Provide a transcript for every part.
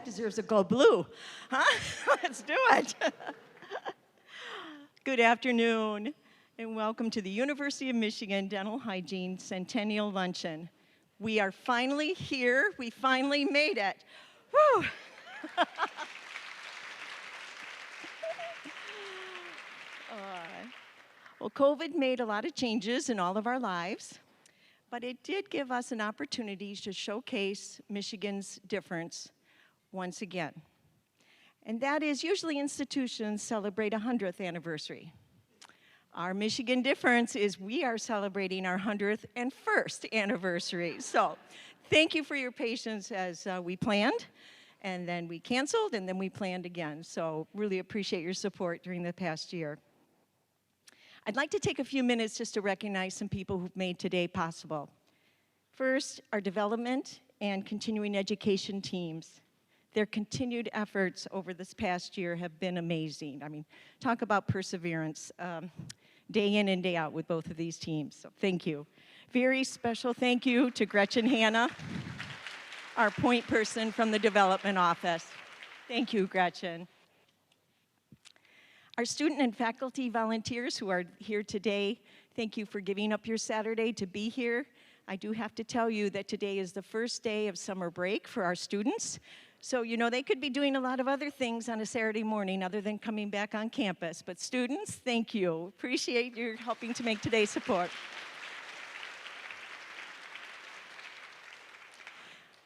That deserves a go blue, huh? Let's do it. Good afternoon, and welcome to the University of Michigan Dental Hygiene Centennial Luncheon. We are finally here. We finally made it. Whew. Well, COVID made a lot of changes in all of our lives, but it did give us an opportunity to showcase Michigan's difference once again. And that is, usually institutions celebrate a 100th anniversary. Our Michigan difference is we are celebrating our 101st anniversary. So thank you for your patience as we planned, and then we canceled, and then we planned again. So really appreciate your support during the past year. I'd like to take a few minutes just to recognize some people who've made today possible. First, our development and continuing education teams. Their continued efforts over this past year have been amazing. I mean, talk about perseverance, day in and day out with both of these teams, so thank you. Very special thank you to Gretchen Hanna, our point person from the development office. Thank you, Gretchen. Our student and faculty volunteers who are here today, thank you for giving up your Saturday to be here. I do have to tell you that today is the first day of summer break for our students. So, you know, they could be doing a lot of other things on a Saturday morning other than coming back on campus. But students, thank you. Appreciate your helping to make today support.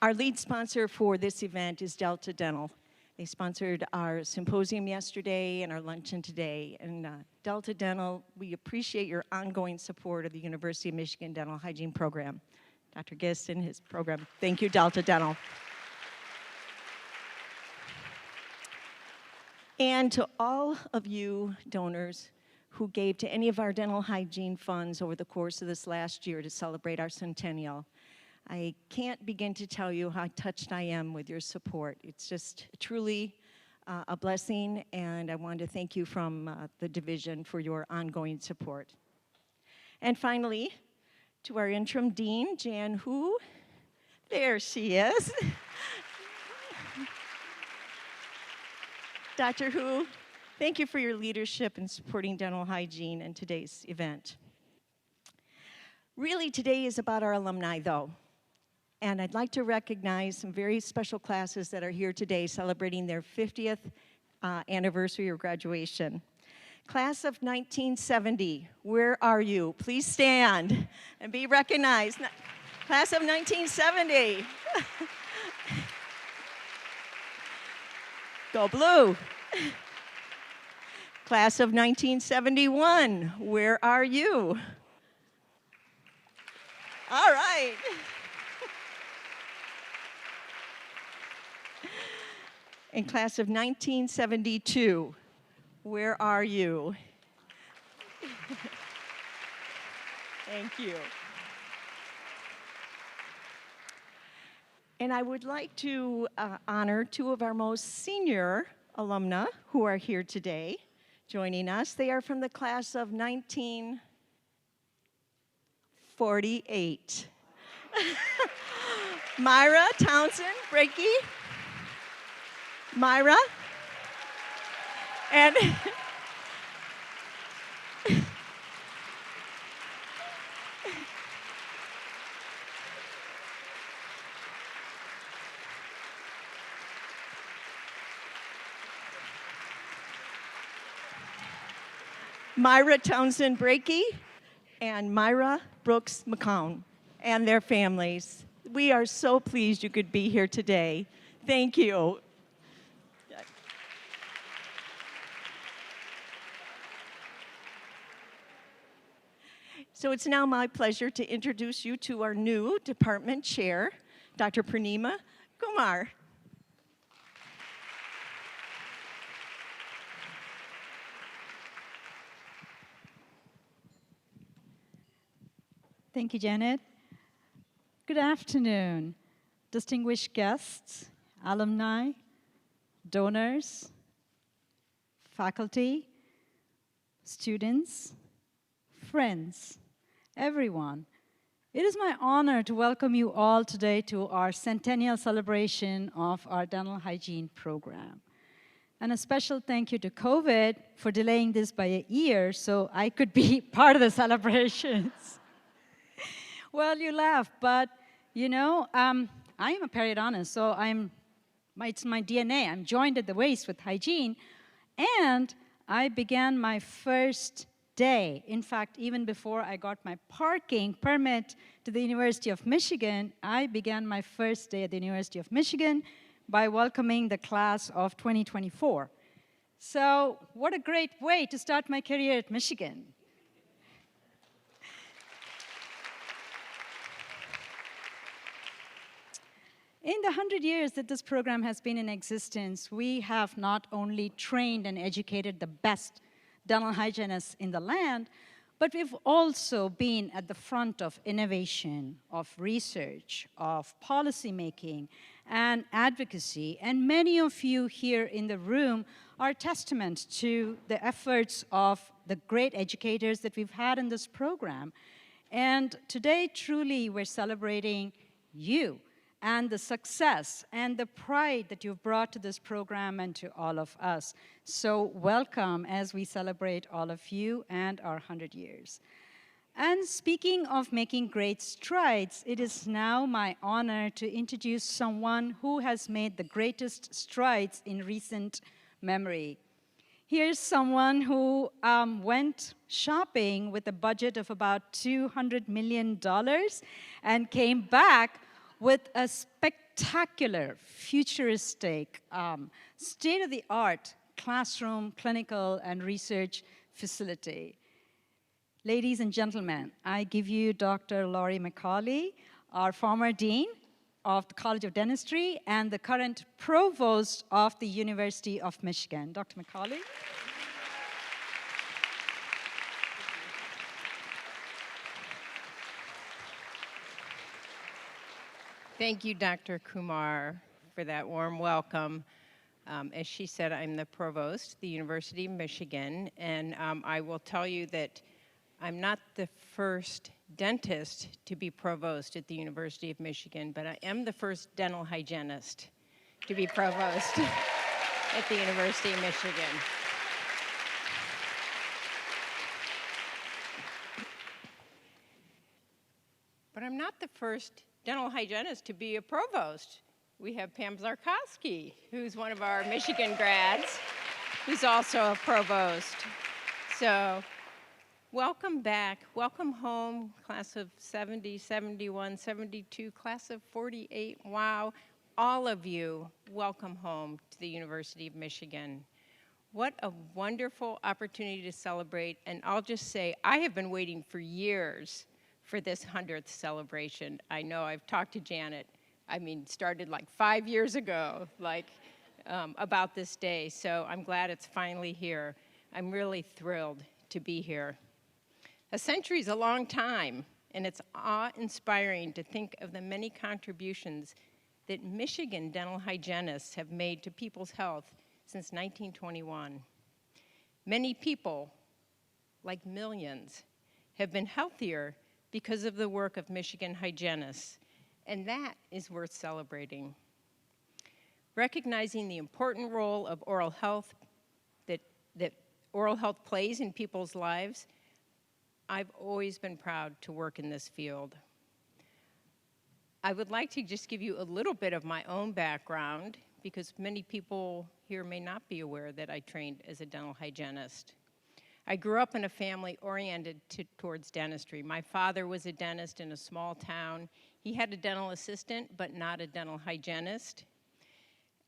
Our lead sponsor for this event is Delta Dental. They sponsored our symposium yesterday and our luncheon today. And Delta Dental, we appreciate your ongoing support of the University of Michigan Dental Hygiene Program. Dr. Gist and his program. Thank you, Delta Dental. And to all of you donors who gave to any of our dental hygiene funds over the course of this last year to celebrate our centennial, I can't begin to tell you how touched I am with your support. It's just truly a blessing, and I want to thank you from the division for your ongoing support. And finally, to our interim dean, Jan Hu. There she is. Dr. Hu, thank you for your leadership in supporting dental hygiene in today's event. Really, today is about our alumni, though. And I'd like to recognize some very special classes that are here today celebrating their 50th anniversary or graduation. Class of 1970, where are you? Please stand and be recognized. Class of 1970. Go blue. Class of 1971, where are you? All right. And class of 1972, where are you? Thank you. And I would like to honor two of our most senior alumna who are here today joining us. They are from the class of 1948. Myra Townsend Breakey. Myra. And Myra Townsend Breakey and Myra Brooks McCown and their families. We are so pleased you could be here today. Thank you. So it's now my pleasure to introduce you to our new department chair, Dr. Purnima Kumar. Thank you, Janet. Good afternoon, distinguished guests, alumni, donors, faculty, students, friends, everyone. It is my honor to welcome you all today to our centennial celebration of our dental hygiene program. And a special thank you to COVID for delaying this by a year so I could be part of the celebrations. Well, you laugh, but you know, I am a periodontist, so it's my DNA. I'm joined at the waist with hygiene, and I began my first day. In fact, even before I got my parking permit to the University of Michigan, I began my first day at the University of Michigan by welcoming the class of 2024. So what a great way to start my career at Michigan. In the 100 years that this program has been in existence, we have not only trained and educated the best dental hygienists in the land, but we've also been at the front of innovation, of research, of policy making, and advocacy. And many of you here in the room are testament to the efforts of the great educators that we've had in this program. And today, truly, we're celebrating you and the success and the pride that you've brought to this program and to all of us. So welcome as we celebrate all of you and our 100 years. And speaking of making great strides, it is now my honor to introduce someone who has made the greatest strides in recent memory. Here's someone who went shopping with a budget of about $200 million and came back with a spectacular, futuristic, state-of-the-art classroom, clinical, and research facility. Ladies and gentlemen, I give you Dr. Laurie McCauley, our former dean of the College of Dentistry and the current provost of the University of Michigan. Dr. McCauley. Thank you, Dr. Kumar, for that warm welcome. As she said, I'm the provost at the University of Michigan, and I will tell you that I'm not the first dentist to be provost at the University of Michigan, but I am the first dental hygienist to be provost at the University of Michigan. But I'm not the first dental hygienist to be a provost. We have Pam Zarkowski, who's one of our Michigan grads, who's also a provost. So welcome back, welcome home, class of 70, 71, 72, class of 48, wow. All of you, welcome home to the University of Michigan. What a wonderful opportunity to celebrate, and I'll just say, I have been waiting for years for this 100th celebration. I know I've talked to Janet, started like 5 years ago, about this day, so I'm glad it's finally here. I'm really thrilled to be here. A century is a long time, and it's awe-inspiring to think of the many contributions that Michigan dental hygienists have made to people's health since 1921. Many people, like millions, have been healthier because of the work of Michigan hygienists, and that is worth celebrating. Recognizing the important role of oral health that oral health plays in people's lives, I've always been proud to work in this field. I would like to just give you a little bit of my own background, because many people here may not be aware that I trained as a dental hygienist. I grew up in a family oriented towards dentistry. My father was a dentist in a small town. He had a dental assistant, but not a dental hygienist.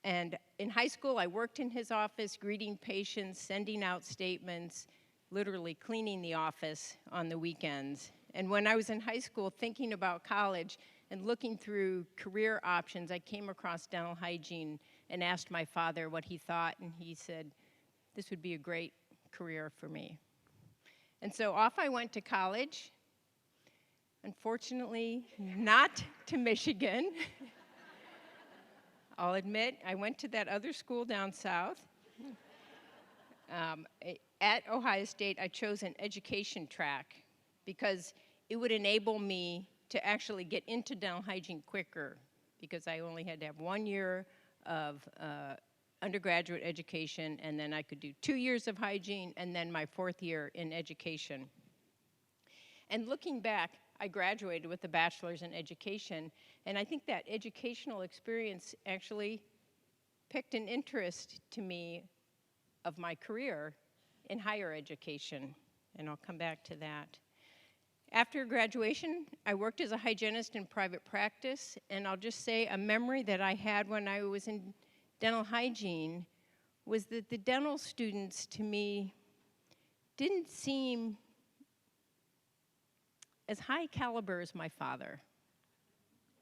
And in high school, I worked in his office, greeting patients, sending out statements, literally cleaning the office on the weekends. And when I was in high school thinking about college and looking through career options, I came across dental hygiene and asked my father what he thought, and he said, this would be a great career for me. And so off I went to college. Unfortunately, not to Michigan. I'll admit, I went to that other school down south. At Ohio State, I chose an education track because it would enable me to actually get into dental hygiene quicker because I only had to have 1 year of undergraduate education, and then I could do 2 years of hygiene, and then my 4th year in education. And looking back, I graduated with a bachelor's in education, and I think that educational experience actually picked an interest to me of my career in higher education, and I'll come back to that. After graduation, I worked as a hygienist in private practice, and I'll just say a memory that I had when I was in dental hygiene was that the dental students to me didn't seem as high caliber as my father,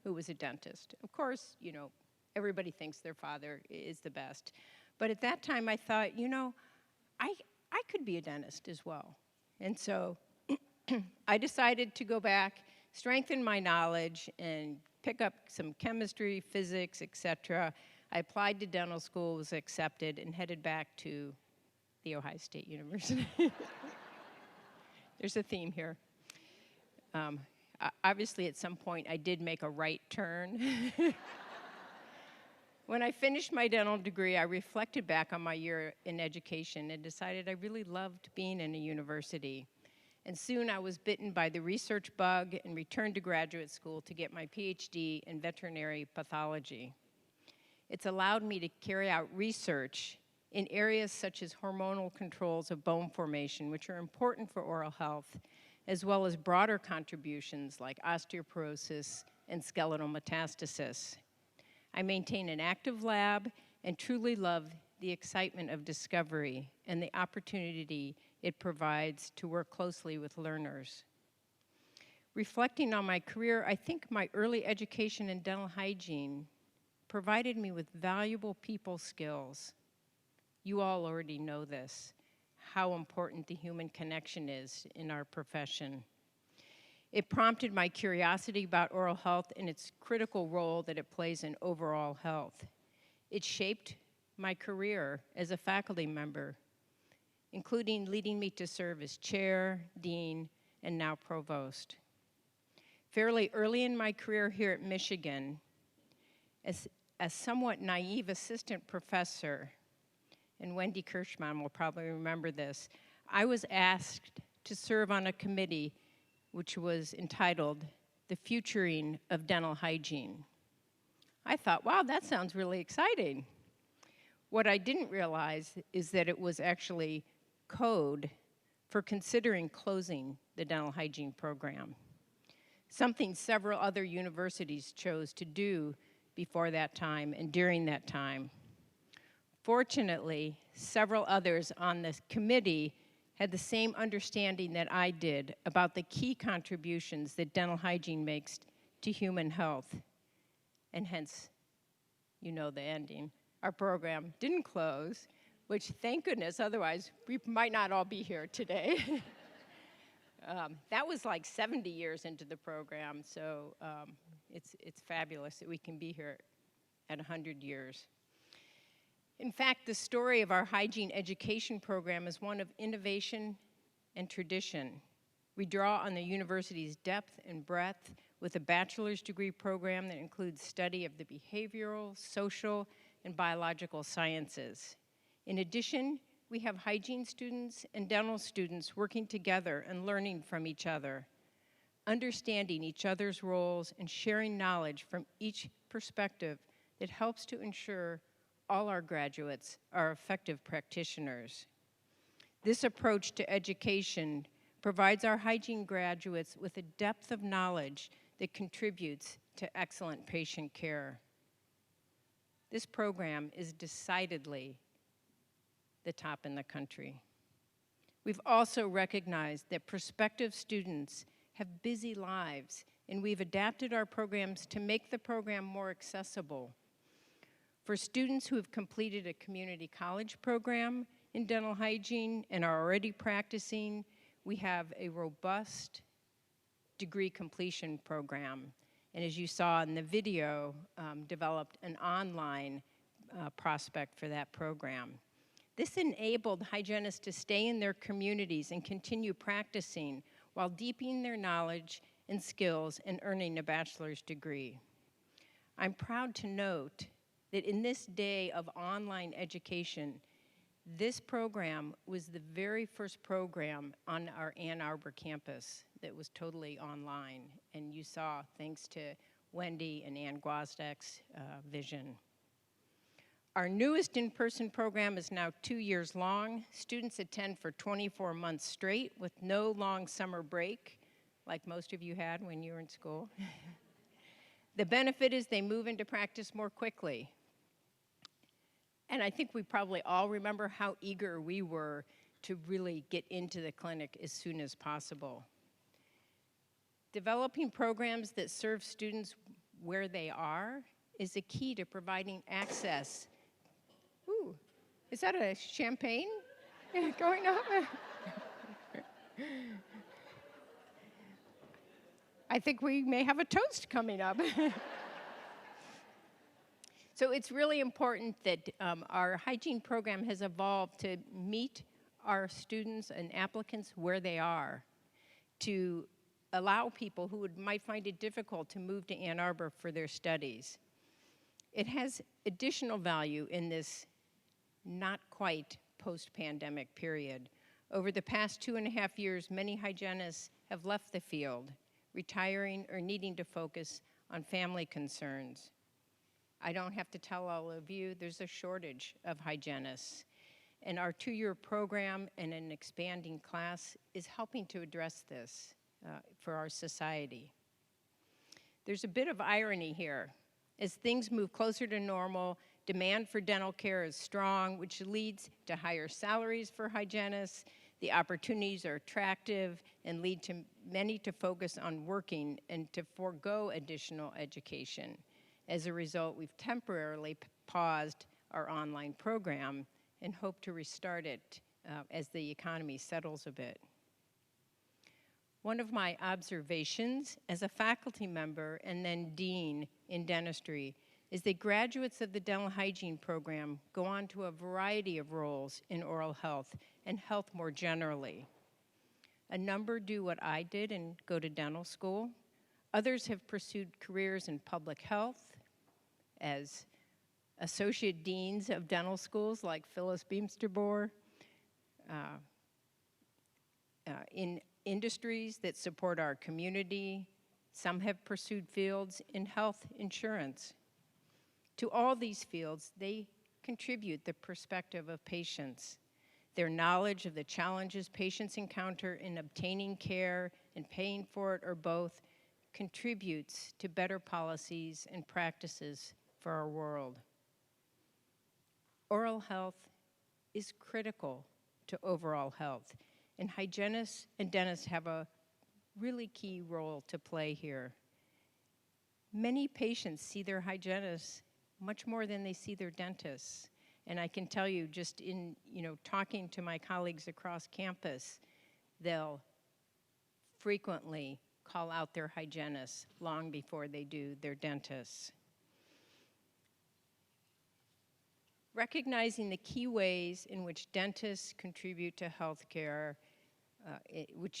who was a dentist. Of course, you know, everybody thinks their father is the best. But at that time I thought, you know, I could be a dentist as well. And so I decided to go back, strengthen my knowledge, and pick up some chemistry, physics, etc. I applied to dental school, was accepted, and headed back to The Ohio State University. There's a theme here. Obviously, at some point, I did make a right turn. When I finished my dental degree, I reflected back on my year in education and decided I really loved being in a university. And soon I was bitten by the research bug and returned to graduate school to get my PhD in veterinary pathology. It's allowed me to carry out research in areas such as hormonal controls of bone formation, which are important for oral health, as well as broader contributions like osteoporosis and skeletal metastasis. I maintain an active lab and truly love the excitement of discovery and the opportunity it provides to work closely with learners. Reflecting on my career, I think my early education in dental hygiene provided me with valuable people skills. You all already know this, how important the human connection is in our profession. It prompted my curiosity about oral health and its critical role that it plays in overall health. It shaped my career as a faculty member, including leading me to serve as chair, dean, and now provost. Fairly early in my career here at Michigan, as a somewhat naive assistant professor, and Wendy Kirschman will probably remember this, I was asked to serve on a committee which was entitled The Futuring of Dental Hygiene. I thought, wow, that sounds really exciting. What I didn't realize is that it was actually code for considering closing the dental hygiene program, something several other universities chose to do before that time and during that time. Fortunately, several others on this committee had the same understanding that I did about the key contributions that dental hygiene makes to human health. And hence, you know the ending. Our program didn't close, which thank goodness, otherwise we might not all be here today. That was like 70 years into the program, so it's fabulous that we can be here at 100 years. In fact, the story of our hygiene education program is one of innovation and tradition. We draw on the university's depth and breadth with a bachelor's degree program that includes study of the behavioral, social, and biological sciences. In addition, we have hygiene students and dental students working together and learning from each other, understanding each other's roles and sharing knowledge from each perspective that helps to ensure all our graduates are effective practitioners. This approach to education provides our hygiene graduates with a depth of knowledge that contributes to excellent patient care. This program is decidedly the top in the country. We've also recognized that prospective students have busy lives, and we've adapted our programs to make the program more accessible. For students who have completed a community college program in dental hygiene and are already practicing, we have a robust degree completion program. And as you saw in the video, developed an online prospect for that program. This enabled hygienists to stay in their communities and continue practicing while deepening their knowledge and skills and earning a bachelor's degree. I'm proud to note that in this day of online education, this program was the very first program on our Ann Arbor campus that was totally online. And you saw, thanks to Wendy and Ann Gwozdek's vision. Our newest in-person program is now 2 years long. Students attend for 24 months straight with no long summer break, like most of you had when you were in school. The benefit is they move into practice more quickly. And I think we probably all remember how eager we were to really get into the clinic as soon as possible. Developing programs that serve students where they are is a key to providing access. Ooh, is that a champagne going on? I think we may have a toast coming up. So it's really important that our hygiene program has evolved to meet our students and applicants where they are, to allow people who might find it difficult to move to Ann Arbor for their studies. It has additional value in this not quite post-pandemic period. Over the past 2.5 years, many hygienists have left the field, retiring or needing to focus on family concerns. I don't have to tell all of you, there's a shortage of hygienists. And our 2-year program and an expanding class is helping to address this for our society. There's a bit of irony here. As things move closer to normal, demand for dental care is strong, which leads to higher salaries for hygienists. The opportunities are attractive and lead to many to focus on working and to forego additional education. As a result, we've temporarily paused our online program and hope to restart it as the economy settles a bit. One of my observations as a faculty member and then dean in dentistry is that graduates of the dental hygiene program go on to a variety of roles in oral health and health more generally. A number do what I did and go to dental school. Others have pursued careers in public health as associate deans of dental schools like Phyllis Beamsterboer, in industries that support our community. Some have pursued fields in health insurance. To all these fields, they contribute the perspective of patients. Their knowledge of the challenges patients encounter in obtaining care and paying for it or both contributes to better policies and practices for our world. Oral health is critical to overall health, and hygienists and dentists have a really key role to play here. Many patients see their hygienists much more than they see their dentists. And I can tell you, just in talking to my colleagues across campus, they'll frequently call out their hygienists long before they do their dentists. Recognizing the key ways in which dentists contribute to healthcare,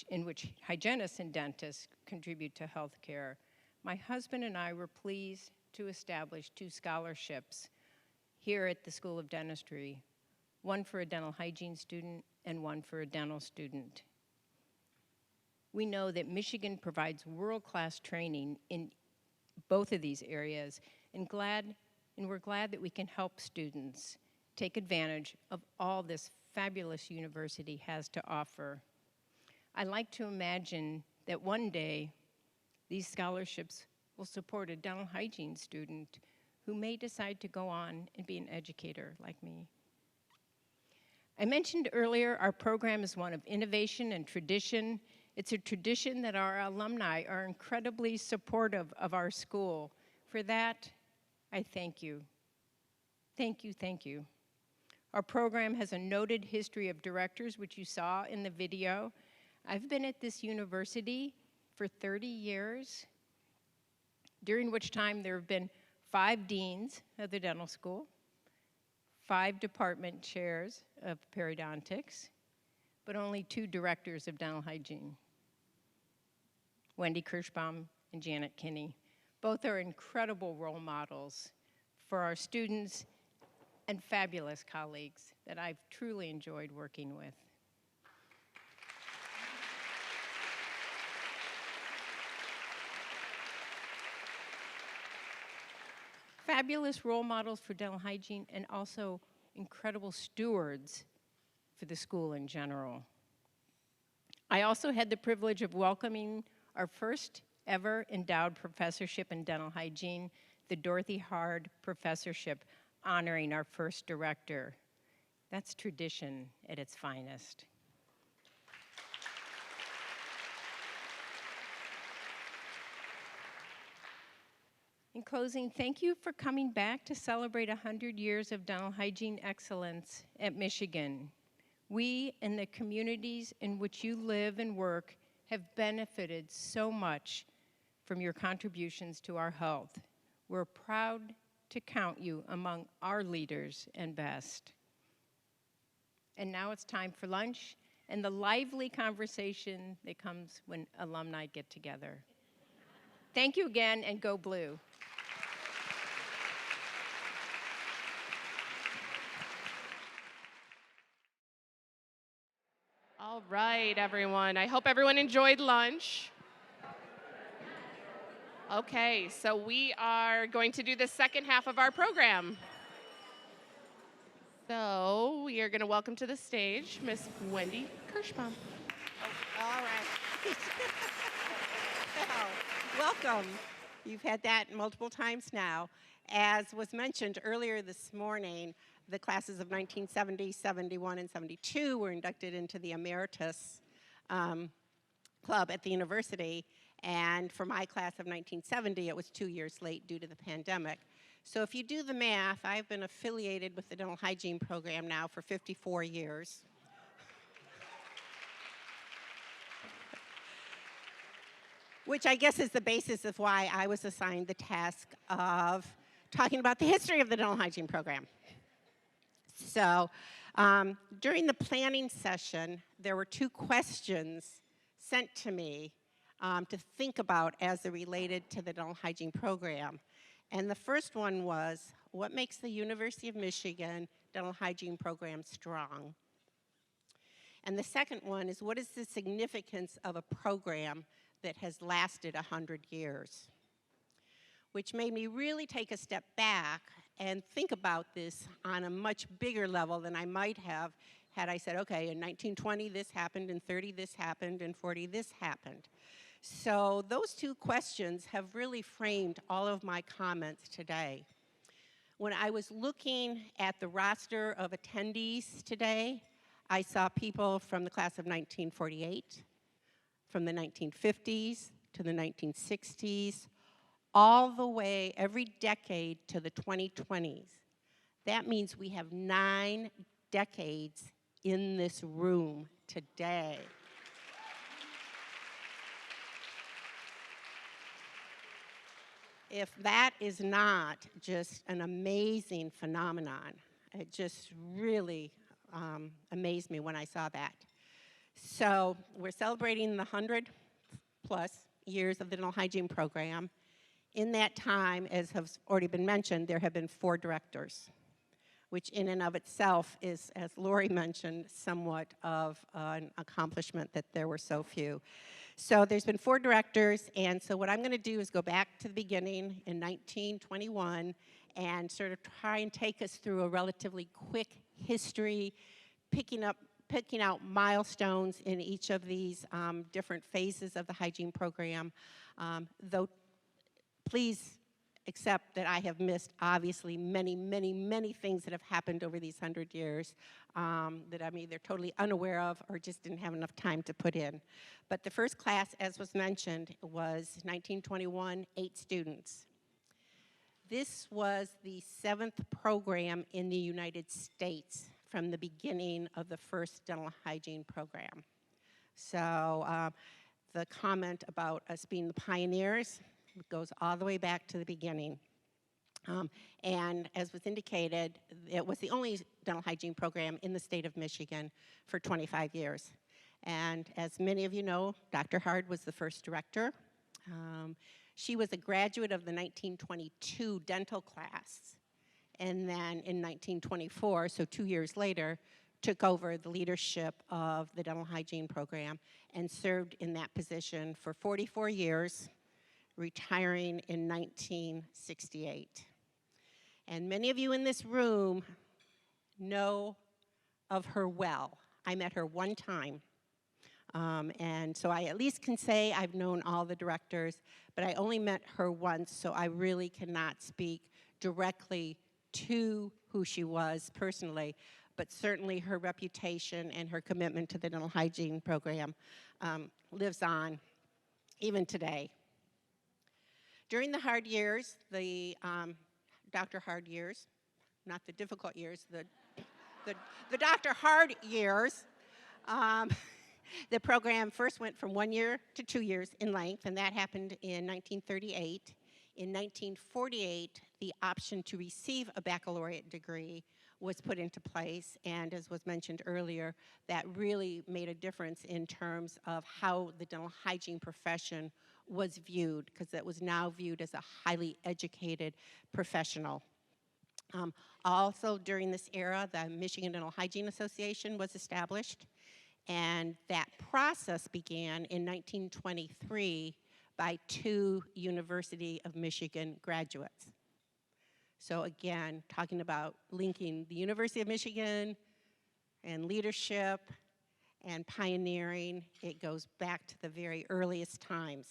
in which hygienists and dentists contribute to healthcare, my husband and I were pleased to establish 2 scholarships here at the School of Dentistry, one for a dental hygiene student and one for a dental student. We know that Michigan provides world-class training in both of these areas, and we're glad that we can help students take advantage of all this fabulous university has to offer. I like to imagine that one day these scholarships will support a dental hygiene student who may decide to go on and be an educator like me. I mentioned earlier our program is one of innovation and tradition. It's a tradition that our alumni are incredibly supportive of our school. For that, I thank you. Thank you, thank you. Our program has a noted history of directors, which you saw in the video. I've been at this university for 30 years, during which time there have been 5 deans of the dental school, 5 department chairs of periodontics, but only 2 directors of dental hygiene. Wendy Kirschbaum and Janet Kinney. Both are incredible role models for our students and fabulous colleagues that I've truly enjoyed working with. Fabulous role models for dental hygiene and also incredible stewards for the school in general. I also had the privilege of welcoming our first ever endowed professorship in dental hygiene, the Dorothy Hard Professorship, honoring our first director. That's tradition at its finest. In closing, thank you for coming back to celebrate 100 years of dental hygiene excellence at Michigan. We and the communities in which you live and work have benefited so much from your contributions to our health. We're proud to count you among our leaders and best. And now it's time for lunch and the lively conversation that comes when alumni get together. Thank you again, and go Blue. All right, everyone. I hope everyone enjoyed lunch. Okay, so we are going to do the second half of our program. So we are going to welcome to the stage Miss Wendy Kirschbaum. All right. Welcome. You've had that multiple times now. As was mentioned earlier this morning, the classes of 1970, 71, and 72 were inducted into the Emeritus Club at the university. And for my class of 1970, it was 2 years late due to the pandemic. So if you do the math, I've been affiliated with the dental hygiene program now for 54 years. Which I guess is the basis of why I was assigned the task of talking about the history of the dental hygiene program. So during the planning session, there were 2 questions sent to me to think about as they're related to the dental hygiene program. And the first one was, what makes the University of Michigan dental hygiene program strong? And the second one is, what is the significance of a program that has lasted 100 years? Which made me really take a step back and think about this on a much bigger level than I might have had I said, okay, in 1920 this happened, in 30 this happened, in 40 this happened. So those 2 questions have really framed all of my comments today. When I was looking at the roster of attendees today, I saw people from the class of 1948, from the 1950s to the 1960s, all the way, every decade to the 2020s. That means we have 9 decades in this room today. If that is not just an amazing phenomenon, it just really amazed me when I saw that. So we're celebrating the 100+ years of the dental hygiene program. In that time, as has already been mentioned, there have been 4 directors, which in and of itself is, as Lori mentioned, somewhat of an accomplishment that there were so few. So there's been 4 directors, and so what I'm going to do is go back to the beginning in 1921 and sort of try and take us through a relatively quick history, picking out milestones in each of these different phases of the hygiene program, though please accept that I have missed, obviously, many, many, many things that have happened over these 100 years that I'm either totally unaware of or just didn't have enough time to put in. But the first class, as was mentioned, was 1921, 8 students. This was the 7th program in the United States from the beginning of the first dental hygiene program. So the comment about us being the pioneers goes all the way back to the beginning. And as was indicated, it was the only dental hygiene program in the state of Michigan for 25 years. And as many of you know, Dr. Hard was the first director, She was a graduate of the 1922 dental class, and then in 1924, so 2 years later, took over the leadership of the dental hygiene program and served in that position for 44 years, retiring in 1968. And many of you in this room know of her well. I met her one time. And so I at least can say I've known all the directors, but I only met her once, so I really cannot speak directly to who she was personally, but certainly her reputation and her commitment to the dental hygiene program lives on even today. During the hard years, the Dr. Hard years, not the difficult years, the Dr. Hard years, the program first went from 1 year to 2 years in length, and that happened in 1938. In 1948, the option to receive a baccalaureate degree was put into place, and as was mentioned earlier, that really made a difference in terms of how the dental hygiene profession was viewed, because it was now viewed as a highly educated professional. Also during this era, the Michigan Dental Hygiene Association was established, and that process began in 1923 by 2 University of Michigan graduates. So again, talking about linking the University of Michigan and leadership and pioneering, it goes back to the very earliest times.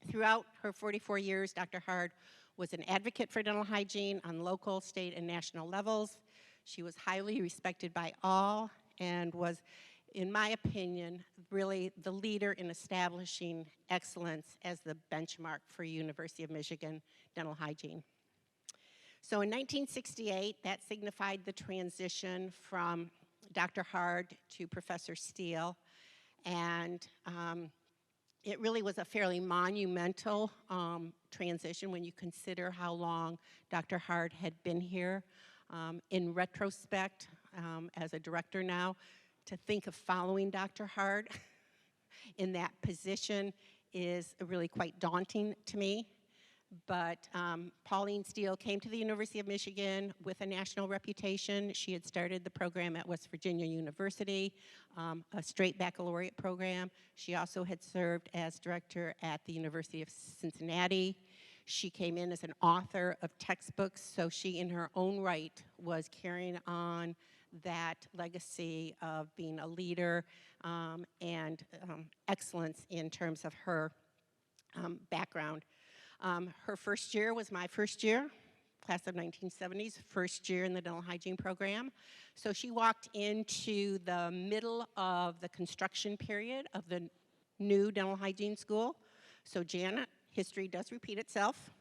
Throughout her 44 years, Dr. Hard was an advocate for dental hygiene on local, state, and national levels. She was highly respected by all and was, in my opinion, really the leader in establishing excellence as the benchmark for University of Michigan dental hygiene. So in 1968, that signified the transition from Dr. Hard to Professor Steele, and it really was a fairly monumental transition when you consider how long Dr. Hard had been here. In retrospect, as a director now, to think of following Dr. Hard in that position is really quite daunting to me. But Pauline Steele came to the University of Michigan with a national reputation. She had started the program at West Virginia University, a straight baccalaureate program. She also had served as director at the University of Cincinnati. She came in as an author of textbooks, so she in her own right was carrying on that legacy of being a leader and excellence in terms of her background. Her first year was my first year, class of 1970s, first year in the dental hygiene program. So she walked into the middle of the construction period of the new dental hygiene school. So Janet, history does repeat itself.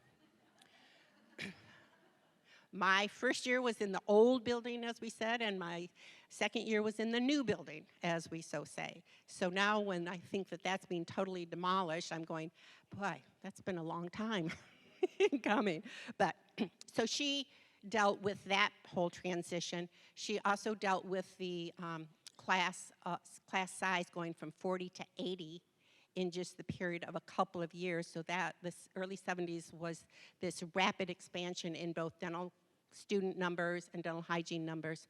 My first year was in the old building, as we said, and my second year was in the new building, as we so say. So now when I think that that's being totally demolished, I'm going, boy, that's been a long time in coming. But so she dealt with that whole transition. She also dealt with the class size going from 40 to 80 in just the period of a couple of years. So that this early 70s was this rapid expansion in both dental student numbers and dental hygiene numbers.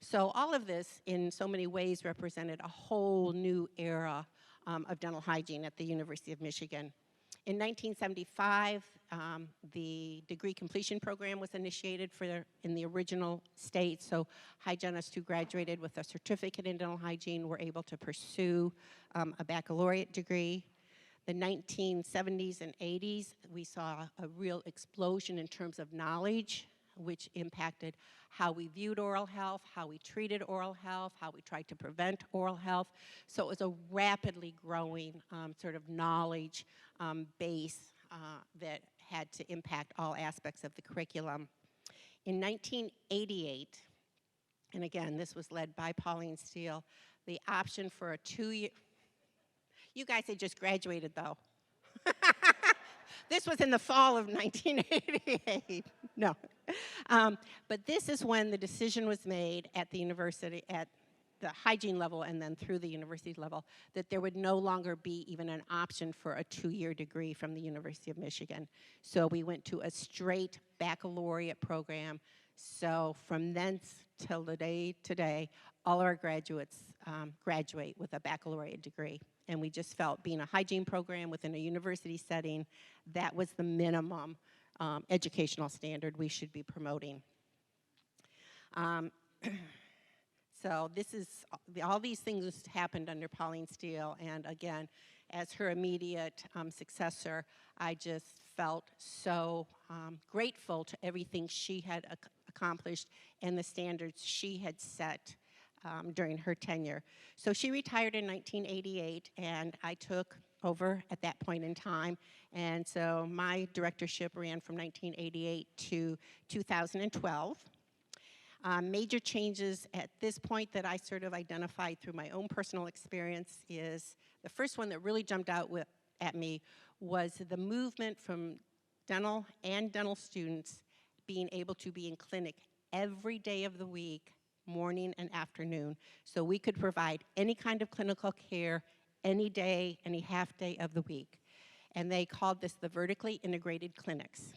So all of this in so many ways represented a whole new era of dental hygiene at the University of Michigan. In 1975, the degree completion program was initiated in the original state, so hygienists who graduated with a certificate in dental hygiene were able to pursue a baccalaureate degree. The 1970s and 80s, we saw a real explosion in terms of knowledge, which impacted how we viewed oral health, how we treated oral health, how we tried to prevent oral health. So it was a rapidly growing sort of knowledge base that had to impact all aspects of the curriculum. In 1988, and again, this was led by Pauline Steele, the option for a 2-year, you guys had just graduated though. This was in the fall of 1988. No. But this is when the decision was made at the university, at the hygiene level and then through the university level, that there would no longer be even an option for a 2-year degree from the University of Michigan. So we went to a straight baccalaureate program. So from then till the day today, all our graduates graduate with a baccalaureate degree. And we just felt being a hygiene program within a university setting, that was the minimum educational standard we should be promoting. So this is, all these things happened under Pauline Steele, and again, as her immediate successor, I just felt so grateful to everything she had accomplished and the standards she had set during her tenure. So she retired in 1988, and I took over at that point in time, and so my directorship ran from 1988 to 2012. Major changes at this point that I sort of identified through my own personal experience is, the first one that really jumped out at me was the movement from dental and dental students being able to be in clinic every day of the week, morning and afternoon. So we could provide any kind of clinical care any day, any half day of the week. And they called this the vertically integrated clinics.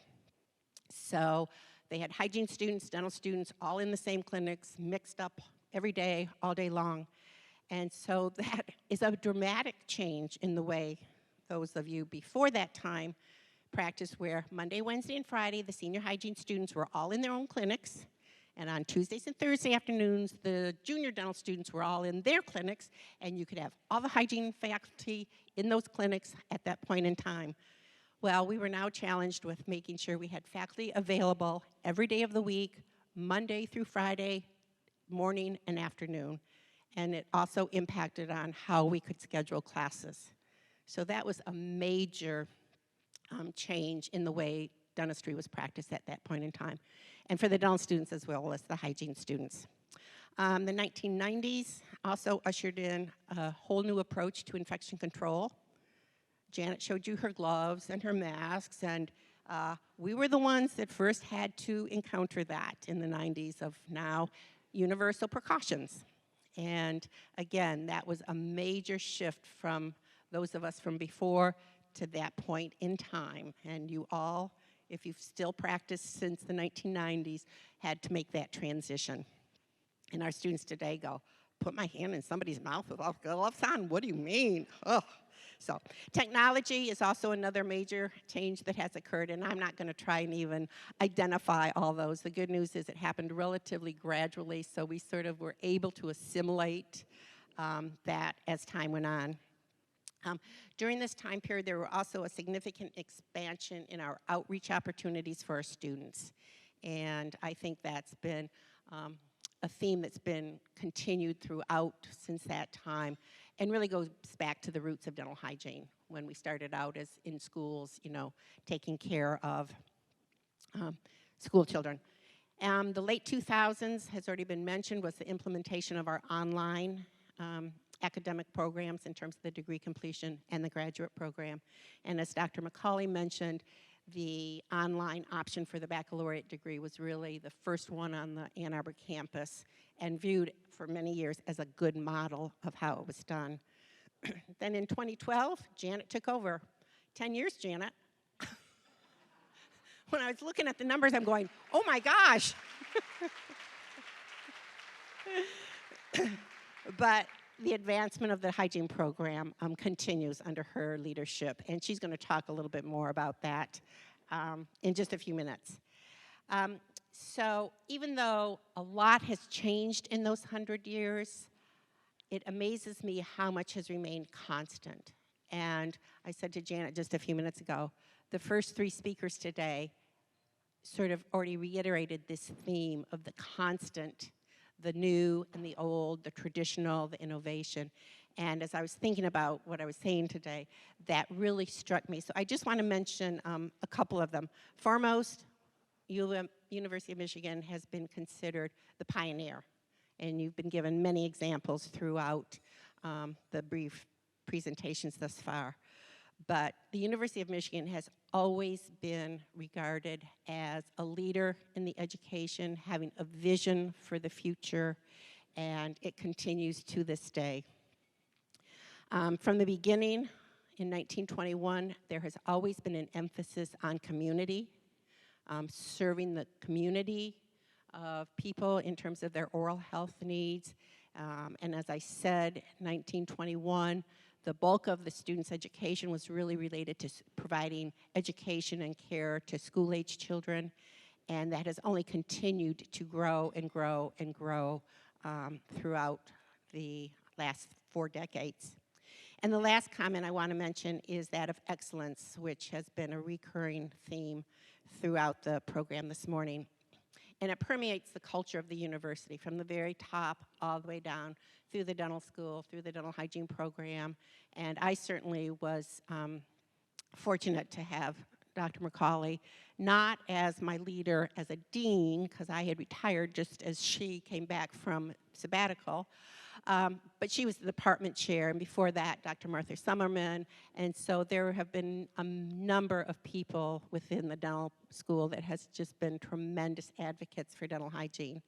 So they had hygiene students, dental students, all in the same clinics, mixed up every day, all day long. And so that is a dramatic change in the way those of you before that time practiced, where Monday, Wednesday, and Friday, the senior hygiene students were all in their own clinics. And on Tuesdays and Thursday afternoons, the junior dental students were all in their clinics, and you could have all the hygiene faculty in those clinics at that point in time. Well, we were now challenged with making sure we had faculty available every day of the week, Monday through Friday, morning and afternoon. And it also impacted on how we could schedule classes. So that was a major change in the way dentistry was practiced at that point in time, and for the dental students as well as the hygiene students. The 1990s also ushered in a whole new approach to infection control. Janet showed you her gloves and her masks, and we were the ones that first had to encounter that in the 90s of now universal precautions. And again, that was a major shift from those of us from before to that point in time. And you all, if you've still practiced since the 1990s, had to make that transition. And our students today go, put my hand in somebody's mouth without gloves on? What do you mean? Ugh. So technology is also another major change that has occurred, and I'm not going to try and even identify all those. The good news is it happened relatively gradually, so we sort of were able to assimilate that as time went on. During this time period, there were also a significant expansion in our outreach opportunities for our students. And I think that's been a theme that's been continued throughout since that time, and really goes back to the roots of dental hygiene when we started out as in schools, you know, taking care of school children. The late 2000s has already been mentioned, was the implementation of our online academic programs in terms of the degree completion and the graduate program. And as Dr. McCauley mentioned, the online option for the baccalaureate degree was really the first one on the Ann Arbor campus, and viewed for many years as a good model of how it was done. Then in 2012, Janet took over. 10 years, Janet. When I was looking at the numbers, I'm going, oh my gosh. But the advancement of the hygiene program continues under her leadership, and she's going to talk a little bit more about that in just a few minutes. So even though a lot has changed in those 100 years, it amazes me how much has remained constant. And I said to Janet just a few minutes ago, the first 3 speakers today sort of already reiterated this theme of the constant, the new and the old, the traditional, the innovation. And as I was thinking about what I was saying today, that really struck me. So I just want to mention a couple of them. Foremost, University of Michigan has been considered the pioneer, and you've been given many examples throughout the brief presentations thus far. But the University of Michigan has always been regarded as a leader in the education, having a vision for the future, and it continues to this day. From the beginning, in 1921, there has always been an emphasis on community, serving the community of people in terms of their oral health needs. And as I said, 1921, the bulk of the students' education was really related to providing education and care to school-age children, and that has only continued to grow and grow and grow throughout the last 4 decades. And the last comment I want to mention is that of excellence, which has been a recurring theme throughout the program this morning. And it permeates the culture of the university from the very top all the way down through the dental school, through the dental hygiene program. And I certainly was fortunate to have Dr. McCauley not as my leader as a dean, because I had retired just as she came back from sabbatical, but she was the department chair, and before that, Dr. Martha Summerman, and so there have been a number of people within the dental school that has just been tremendous advocates for dental hygiene.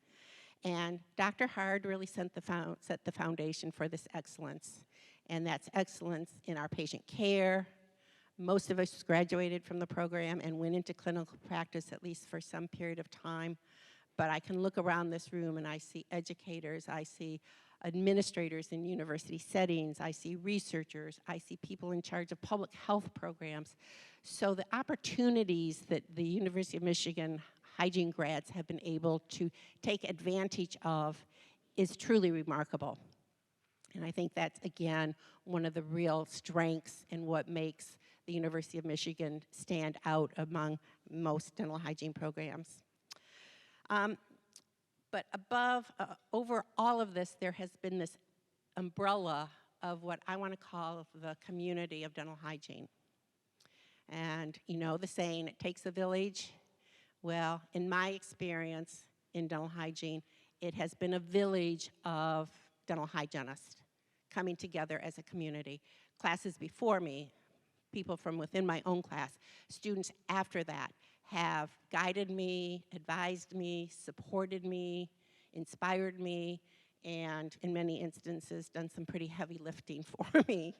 And Dr. Hard really set the foundation for this excellence, and that's excellence in our patient care. Most of us graduated from the program and went into clinical practice, at least for some period of time, but I can look around this room and I see educators, I see administrators in university settings, I see researchers, I see people in charge of public health programs. So the opportunities that the University of Michigan hygiene grads have been able to take advantage of is truly remarkable. And I think that's, again, one of the real strengths and what makes the University of Michigan stand out among most dental hygiene programs. But over all of this, there has been this umbrella of what I want to call the community of dental hygiene. And you know the saying, it takes a village. Well, in my experience in dental hygiene, it has been a village of dental hygienists coming together as a community. Classes before me, people from within my own class, students after that, have guided me, advised me, supported me, inspired me, and in many instances done some pretty heavy lifting for me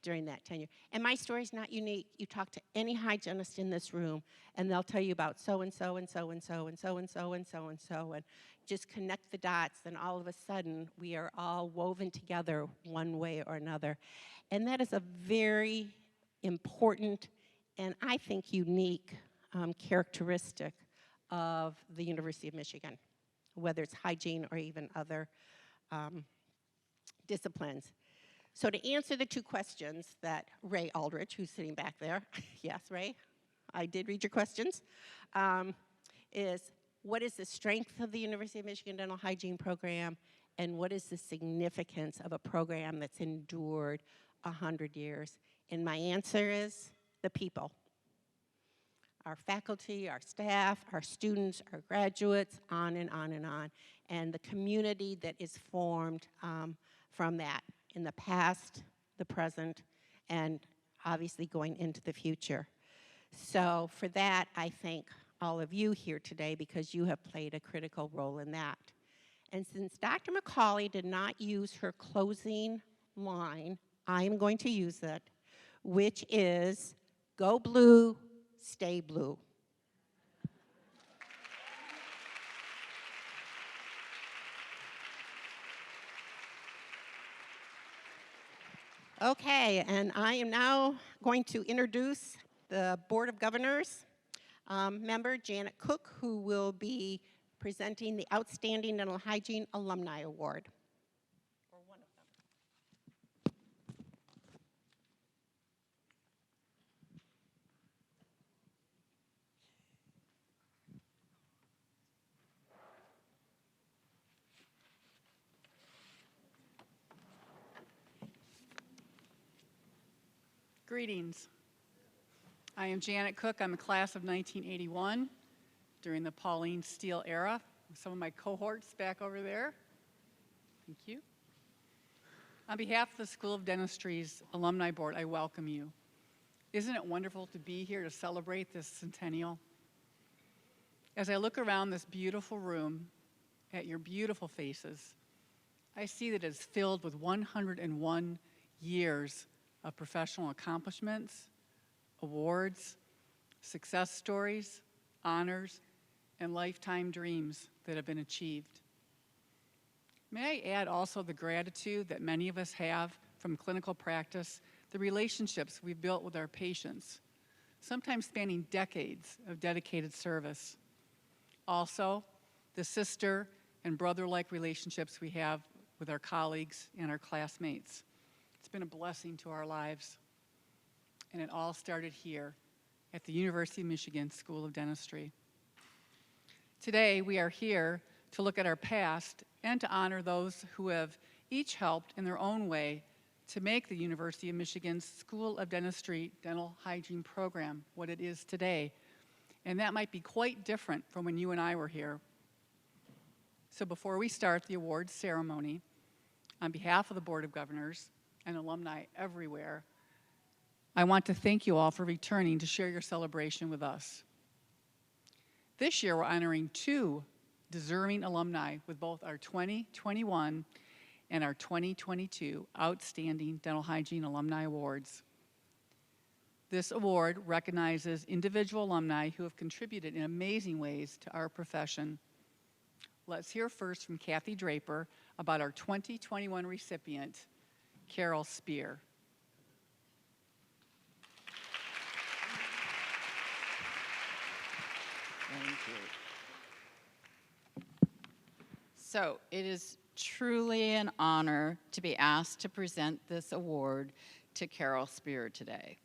during that tenure. And my story's not unique. You talk to any hygienist in this room and they'll tell you about so-and-so and so-and-so and so-and-so and so-and-so, and just connect the dots, and all of a sudden we are all woven together one way or another. And that is a very important and I think unique characteristic of the University of Michigan, whether it's hygiene or even other disciplines. So to answer the 2 questions that Ray Aldrich, who's sitting back there, yes, Ray, I did read your questions, is what is the strength of the University of Michigan Dental Hygiene Program, and what is the significance of a program that's endured 100 years? And my answer is the people. Our faculty, our staff, our students, our graduates, on and on and on. And the community that is formed from that in the past, the present, and obviously going into the future. So for that, I thank all of you here today because you have played a critical role in that. And since Dr. McCauley did not use her closing line, I am going to use it, which is, go blue, stay blue. Okay, and I am now going to introduce the Board of Governors member, Janet Cook, who will be presenting the Outstanding Dental Hygiene Alumni Award. Or one of them. Greetings. I am Janet Cook. I'm a class of 1981 during the Pauline Steele era. Some of my cohorts back over there. Thank you. On behalf of the School of Dentistry's Alumni Board, I welcome you. Isn't it wonderful to be here to celebrate this centennial? As I look around this beautiful room at your beautiful faces, I see that it's filled with 101 years of professional accomplishments, awards, success stories, honors, and lifetime dreams that have been achieved. May I add also the gratitude that many of us have from clinical practice, the relationships we've built with our patients, sometimes spanning decades of dedicated service. Also, the sister and brother-like relationships we have with our colleagues and our classmates. It's been a blessing to our lives. And it all started here at the University of Michigan School of Dentistry. Today, we are here to look at our past and to honor those who have each helped in their own way to make the University of Michigan's School of Dentistry dental hygiene program what it is today. And that might be quite different from when you and I were here. So before we start the awards ceremony, on behalf of the Board of Governors and alumni everywhere, I want to thank you all for returning to share your celebration with us. This year, we're honoring 2 deserving alumni with both our 2021 and our 2022 Outstanding Dental Hygiene Alumni Awards. This award recognizes individual alumni who have contributed in amazing ways to our profession. Let's hear first from Kathy Draper about our 2021 recipient, Carol Spear. Thank you. So it is truly an honor to be asked to present this award to Carol Spear today.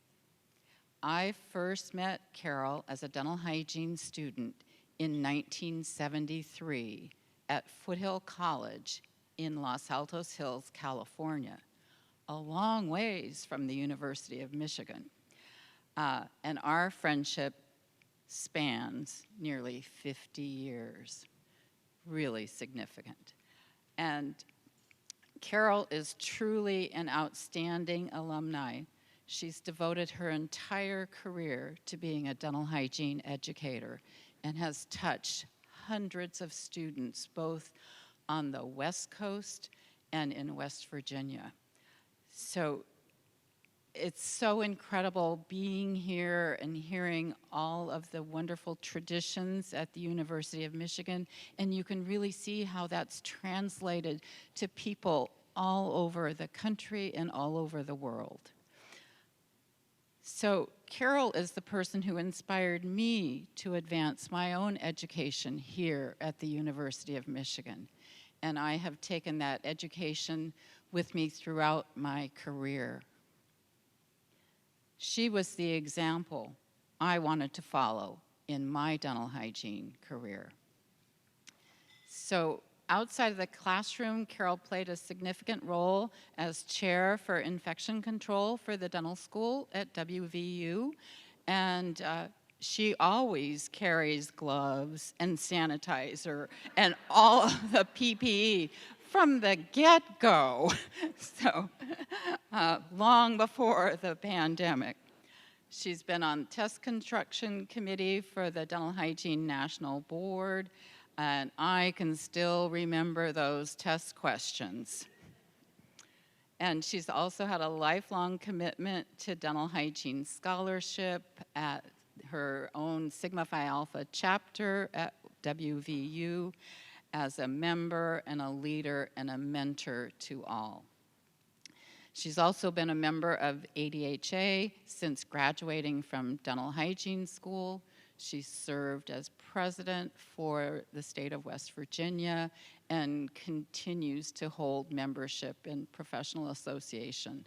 I first met Carol as a dental hygiene student in 1973 at Foothill College in Los Altos Hills, California, a long ways from the University of Michigan. And our friendship spans nearly 50 years, really significant. And Carol is truly an outstanding alumni. She's devoted her entire career to being a dental hygiene educator and has touched hundreds of students, both on the West Coast and in West Virginia. So it's so incredible being here and hearing all of the wonderful traditions at the University of Michigan, and you can really see how that's translated to people all over the country and all over the world. So Carol is the person who inspired me to advance my own education here at the University of Michigan, and I have taken that education with me throughout my career. She was the example I wanted to follow in my dental hygiene career. So outside of the classroom, Carol played a significant role as chair for infection control for the dental school at WVU. And she always carries gloves and sanitizer and all of the PPE from the get-go, so long before the pandemic. She's been on the test construction committee for the Dental Hygiene National Board, and I can still remember those test questions. And she's also had a lifelong commitment to dental hygiene scholarship at her own Sigma Phi Alpha chapter at WVU, as a member and a leader and a mentor to all. She's also been a member of ADHA since graduating from dental hygiene school. She served as president for the state of West Virginia and continues to hold membership in professional association.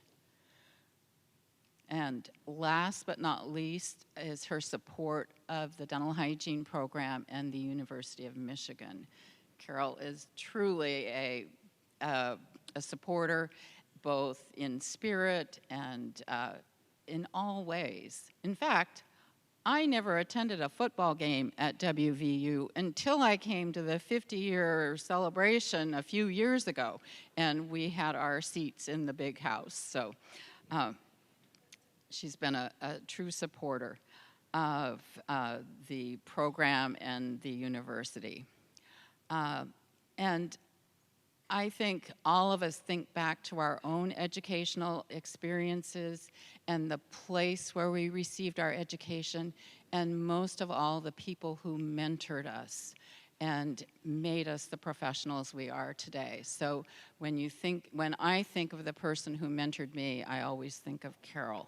And last but not least is her support of the dental hygiene program and the University of Michigan. Carol is truly a supporter, both in spirit and in all ways. In fact, I never attended a football game at WVU until I came to the 50-year celebration a few years ago, and we had our seats in the big house. So she's been a true supporter of the program and the university. And I think all of us think back to our own educational experiences and the place where we received our education, and most of all, the people who mentored us and made us the professionals we are today. So when I think of the person who mentored me, I always think of Carol.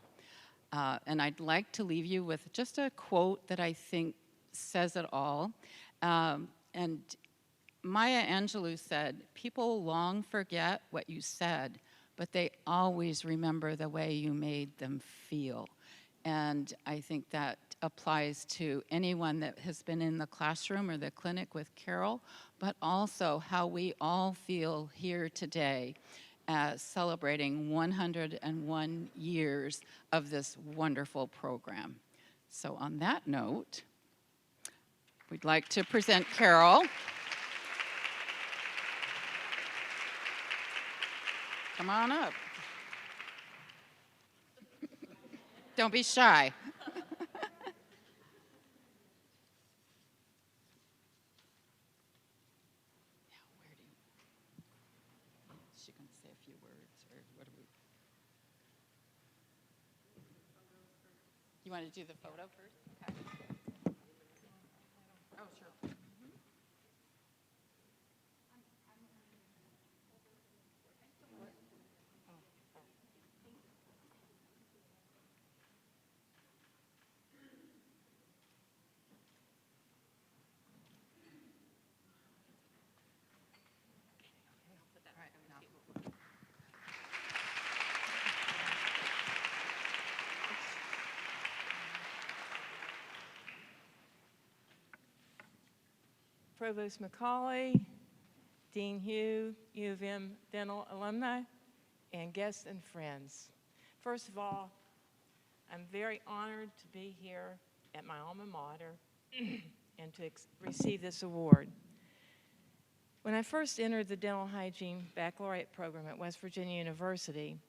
And I'd like to leave you with just a quote that I think says it all. And Maya Angelou said, "People long forget what you said, but they always remember the way you made them feel." And I think that applies to anyone that has been in the classroom or the clinic with Carol, but also how we all feel here today celebrating 101 years of this wonderful program. So on that note, we'd like to present Carol. Come on up. Don't be shy. She can say a few words, or what do we? You want to do the photo first? Okay. Oh, sure. Provost McCauley, Dean Hugh, U of M Dental Alumni, and guests and friends. First of all, I'm very honored to be here at my alma mater and to receive this award. When I first entered the Dental Hygiene Baccalaureate program at West Virginia University,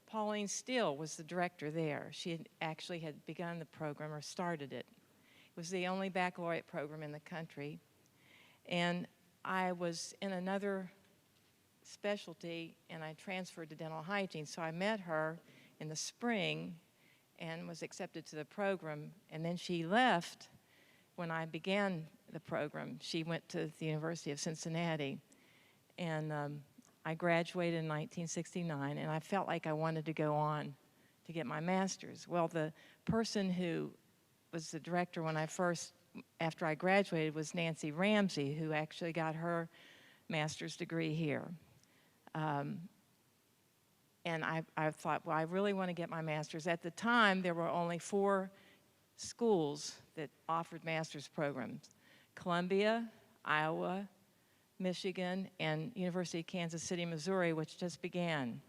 Pauline Steele was the director there. She actually had begun the program or started it. It was the only baccalaureate program in the country. And I was in another specialty, and I transferred to dental hygiene. So I met her in the spring and was accepted to the program. And then she left when I began the program. She went to the University of Cincinnati. And I graduated in 1969, and I felt like I wanted to go on to get my master's. Well, the person who was the director when after I graduated was Nancy Ramsey, who actually got her master's degree here. And I thought, well, I really want to get my master's. At the time, there were only 4 schools that offered master's programs: Columbia, Iowa, Michigan, and University of Kansas City, Missouri, which just began.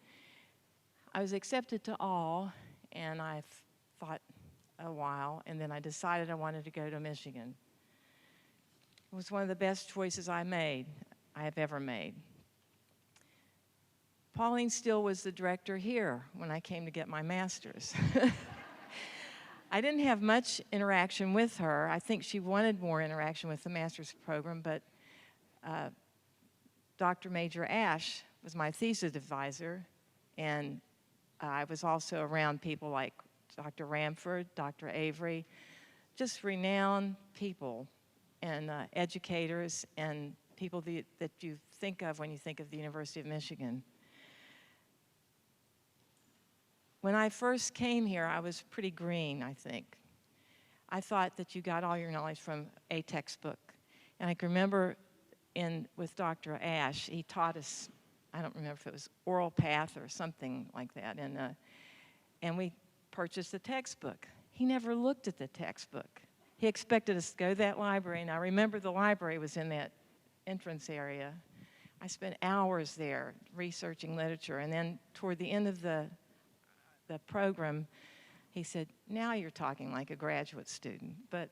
I was accepted to all, and I thought a while, and then I decided I wanted to go to Michigan. It was one of the best choices I have ever made. Pauline Steele was the director here when I came to get my master's. I didn't have much interaction with her. I think she wanted more interaction with the master's program, but Dr. Major Ash was my thesis advisor, and I was also around people like Dr. Ramford, Dr. Avery, just renowned people and educators and people that you think of when you think of the University of Michigan. When I first came here, I was pretty green, I think. I thought that you got all your knowledge from a textbook. And I can remember with Dr. Ash, he taught us, I don't remember if it was oral path or something like that, and we purchased the textbook. He never looked at the textbook. He expected us to go to that library, and I remember the library was in that entrance area. I spent hours there researching literature, and then toward the end of the program, he said, "Now you're talking like a graduate student." But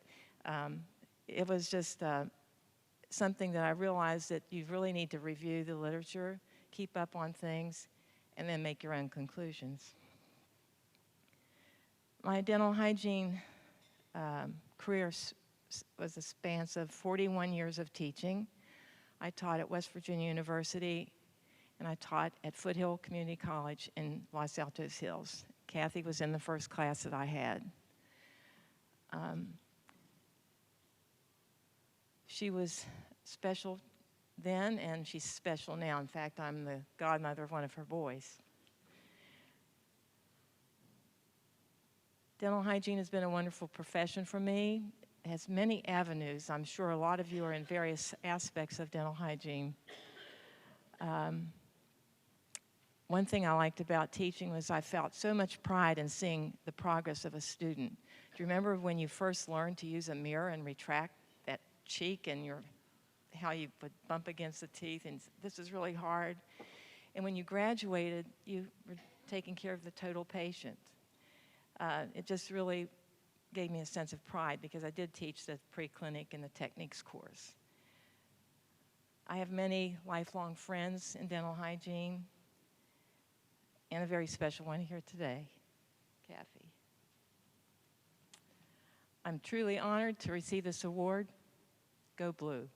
it was just something that I realized that you really need to review the literature, keep up on things, and then make your own conclusions. My dental hygiene career was a span of 41 years of teaching. I taught at West Virginia University, and I taught at Foothill Community College in Los Altos Hills. Kathy was in the first class that I had. She was special then, and she's special now. In fact, I'm the godmother of one of her boys. Dental hygiene has been a wonderful profession for me. It has many avenues. I'm sure a lot of you are in various aspects of dental hygiene. One thing I liked about teaching was I felt so much pride in seeing the progress of a student. Do you remember when you first learned to use a mirror and retract that cheek and how you would bump against the teeth, and this is really hard? And when you graduated, you were taking care of the total patient. It just really gave me a sense of pride because I did teach the pre-clinic and the techniques course. I have many lifelong friends in dental hygiene, and a very special one here today, Kathy. I'm truly honored to receive this award. Go Blue.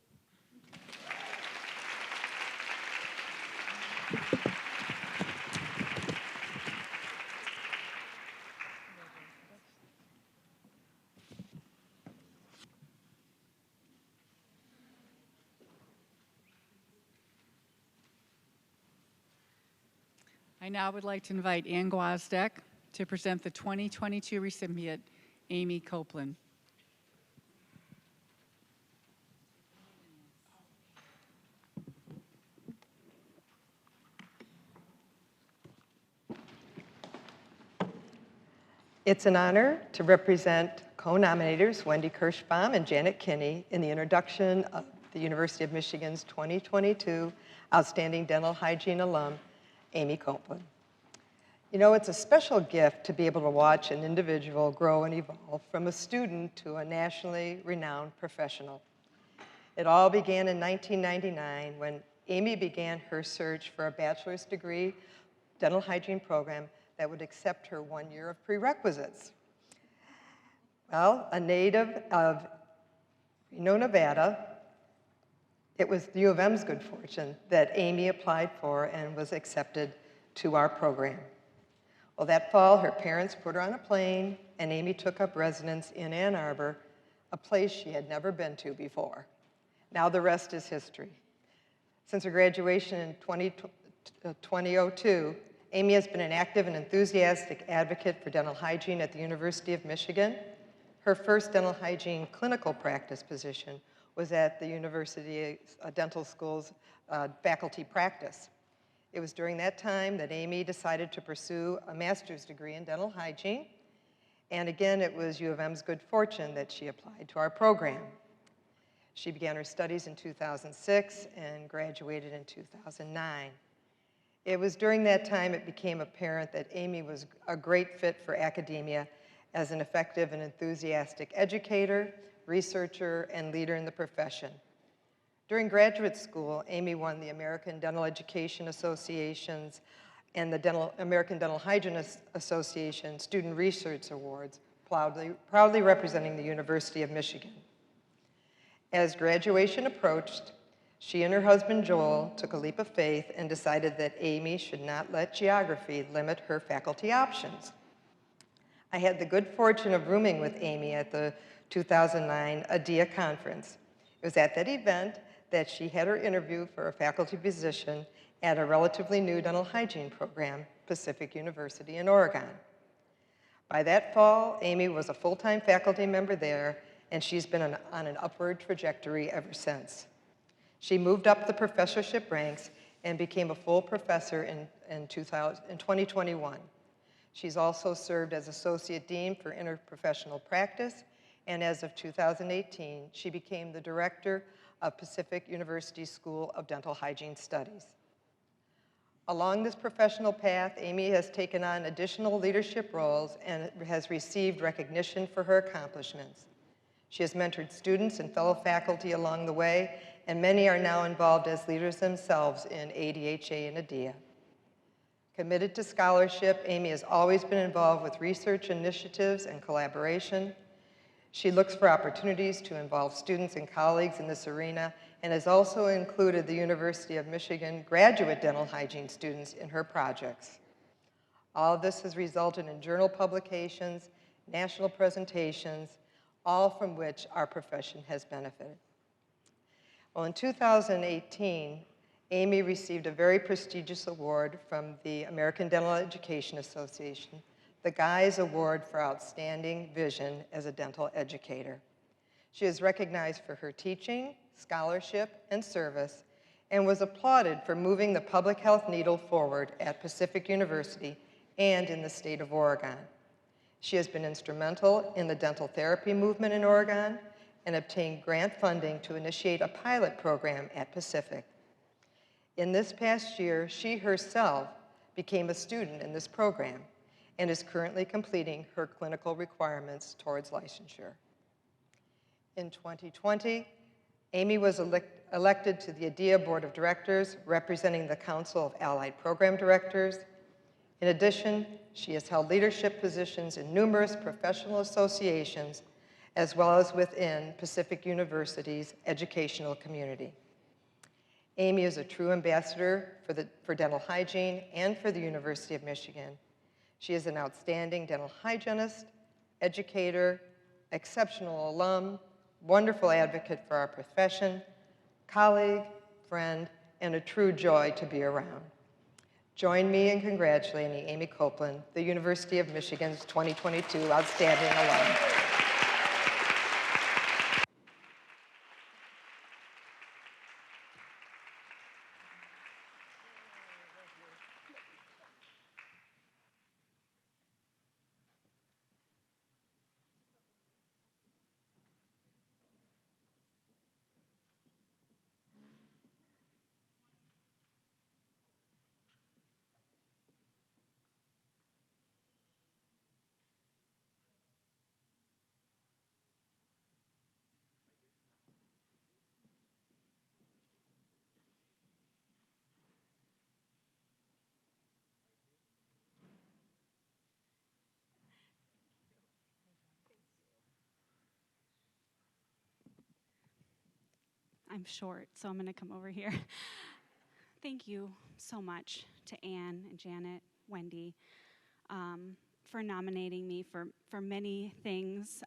I now would like to invite Ann Gwazdeck to present the 2022 recipient, Amy Copeland. It's an honor to represent co-nominators Wendy Kirschbaum and Janet Kinney in the introduction of the University of Michigan's 2022 Outstanding Dental Hygiene alum, Amy Copeland. You know, it's a special gift to be able to watch an individual grow and evolve from a student to a nationally renowned professional. It all began in 1999 when Amy began her search for a bachelor's degree dental hygiene program that would accept her 1 year of prerequisites. Well, a native of Reno, Nevada, it was the U of M's good fortune that Amy applied for and was accepted to our program. Well, that fall, her parents put her on a plane, and Amy took up residence in Ann Arbor, a place she had never been to before. Now the rest is history. Since her graduation in 2002, Amy has been an active and enthusiastic advocate for dental hygiene at the University of Michigan. Her first dental hygiene clinical practice position was at the University Dental School's faculty practice. It was during that time that Amy decided to pursue a master's degree in dental hygiene. And again, it was U of M's good fortune that she applied to our program. She began her studies in 2006 and graduated in 2009. It was during that time it became apparent that Amy was a great fit for academia as an effective and enthusiastic educator, researcher, and leader in the profession. During graduate school, Amy won the American Dental Education Association's and the American Dental Hygienists Association Student Research Awards, proudly representing the University of Michigan. As graduation approached, she and her husband, Joel, took a leap of faith and decided that Amy should not let geography limit her faculty options. I had the good fortune of rooming with Amy at the 2009 ADIA conference. It was at that event that she had her interview for a faculty position at a relatively new dental hygiene program, Pacific University in Oregon. By that fall, Amy was a full-time faculty member there, and she's been on an upward trajectory ever since. She moved up the professorship ranks and became a full professor in 2021. She's also served as Associate Dean for Interprofessional Practice, and as of 2018, she became the Director of Pacific University School of Dental Hygiene Studies. Along this professional path, Amy has taken on additional leadership roles and has received recognition for her accomplishments. She has mentored students and fellow faculty along the way, and many are now involved as leaders themselves in ADHA and ADIA. Committed to scholarship, Amy has always been involved with research initiatives and collaboration. She looks for opportunities to involve students and colleagues in this arena and has also included the University of Michigan graduate dental hygiene students in her projects. All of this has resulted in journal publications, national presentations, all from which our profession has benefited. Well, in 2018, Amy received a very prestigious award from the American Dental Education Association, the Guys Award for Outstanding Vision as a Dental Educator. She is recognized for her teaching, scholarship, and service, and was applauded for moving the public health needle forward at Pacific University and in the state of Oregon. She has been instrumental in the dental therapy movement in Oregon and obtained grant funding to initiate a pilot program at Pacific. In this past year, she herself became a student in this program and is currently completing her clinical requirements towards licensure. In 2020, Amy was elected to the ADIA Board of Directors, representing the Council of Allied Program Directors. In addition, she has held leadership positions in numerous professional associations, as well as within Pacific University's educational community. Amy is a true ambassador for dental hygiene and for the University of Michigan. She is an outstanding dental hygienist, educator, exceptional alum, wonderful advocate for our profession, colleague, friend, and a true joy to be around. Join me in congratulating Amy Copeland, the University of Michigan's 2022 Outstanding Alum. I'm short, so I'm going to come over here. Thank you so much to Anne and Janet, Wendy, for nominating me for many things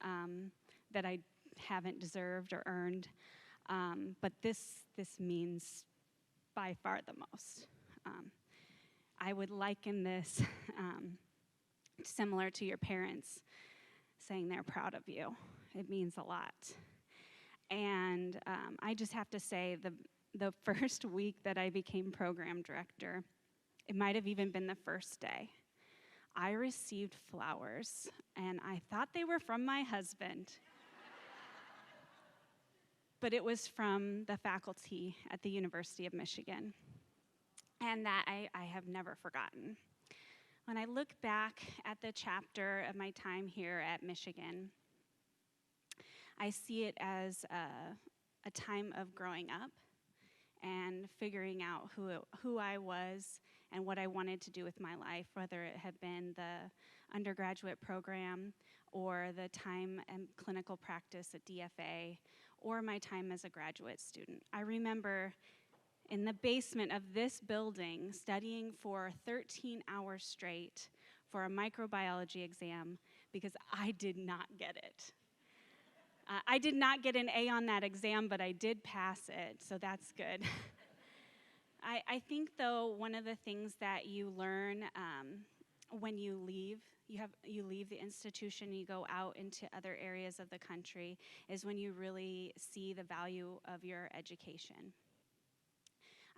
that I haven't deserved or earned. But this means by far the most. I would liken this similar to your parents saying they're proud of you. It means a lot. And I just have to say, the first week that I became program director, it might have even been the first day, I received flowers, and I thought they were from my husband. But it was from the faculty at the University of Michigan, and that I have never forgotten. When I look back at the chapter of my time here at Michigan, I see it as a time of growing up and figuring out who I was and what I wanted to do with my life, whether it had been the undergraduate program or the time and clinical practice at DFA or my time as a graduate student. I remember in the basement of this building studying for 13 hours straight for a microbiology exam because I did not get it. I did not get an A on that exam, but I did pass it, so that's good. I think, though, one of the things that you learn when you leave the institution, you go out into other areas of the country, is when you really see the value of your education.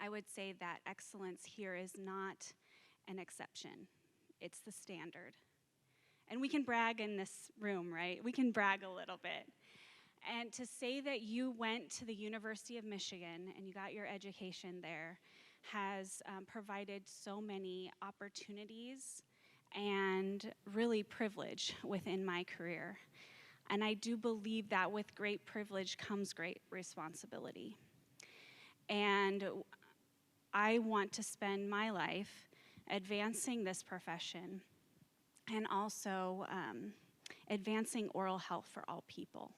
I would say that excellence here is not an exception. It's the standard. And we can brag in this room, right? We can brag a little bit. And to say that you went to the University of Michigan and you got your education there has provided so many opportunities and really privilege within my career. And I do believe that with great privilege comes great responsibility. And I want to spend my life advancing this profession and also advancing oral health for all people.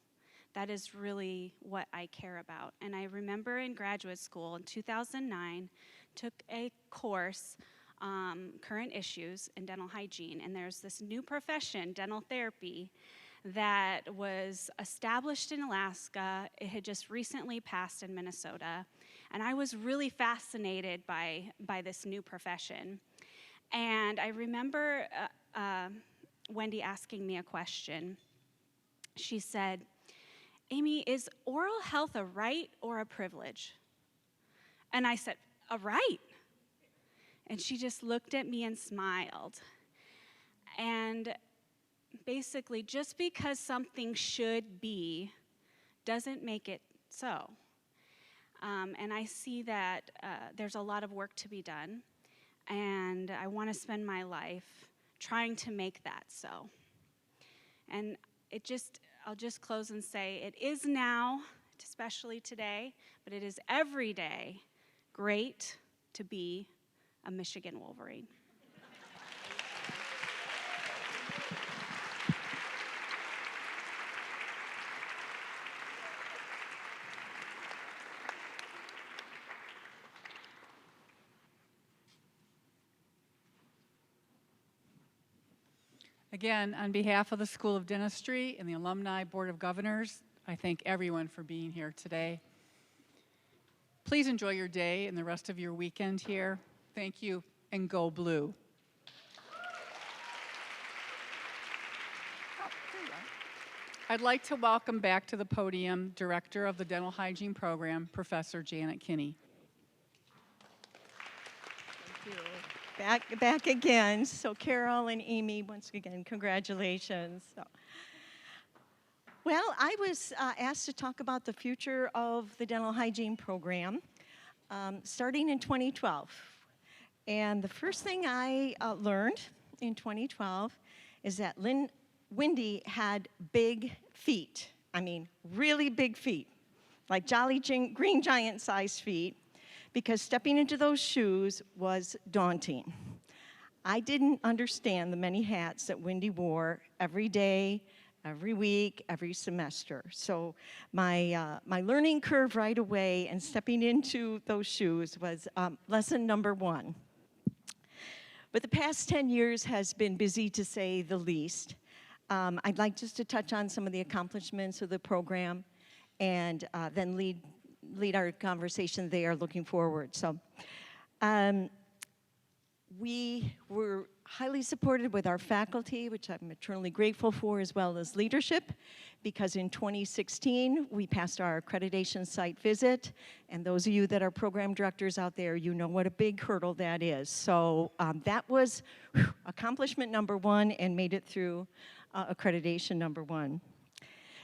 That is really what I care about. And I remember in graduate school in 2009, took a course, Current Issues in Dental Hygiene, and there's this new profession, dental therapy, that was established in Alaska. It had just recently passed in Minnesota, and I was really fascinated by this new profession. And I remember Wendy asking me a question. She said, "Amy, is oral health a right or a privilege?" And I said, "A right." And she just looked at me and smiled. And basically, just because something should be doesn't make it so. And I see that there's a lot of work to be done, and I want to spend my life trying to make that so. And I'll just close and say, it is now, especially today, but it is every day great to be a Michigan Wolverine. Again, on behalf of the School of Dentistry and the Alumni Board of Governors, I thank everyone for being here today. Please enjoy your day and the rest of your weekend here. Thank you, and go blue. I'd like to welcome back to the podium Director of the Dental Hygiene Program, Professor Janet Kinney. Back again. So Carol and Amy, once again, congratulations. Well, I was asked to talk about the future of the dental hygiene program starting in 2012. And the first thing I learned in 2012 is that Wendy had big feet. I mean, really big feet, like Jolly Green Giant sized feet, because stepping into those shoes was daunting. I didn't understand the many hats that Wendy wore every day, every week, every semester. So my learning curve right away and stepping into those shoes was lesson number one. But the past 10 years has been busy, to say the least. I'd like just to touch on some of the accomplishments of the program and then lead our conversation there looking forward. So we were highly supported with our faculty, which I'm eternally grateful for, as well as leadership, because in 2016, we passed our accreditation site visit, and those of you that are program directors out there, you know what a big hurdle that is. So that was accomplishment number one and made it through accreditation number one.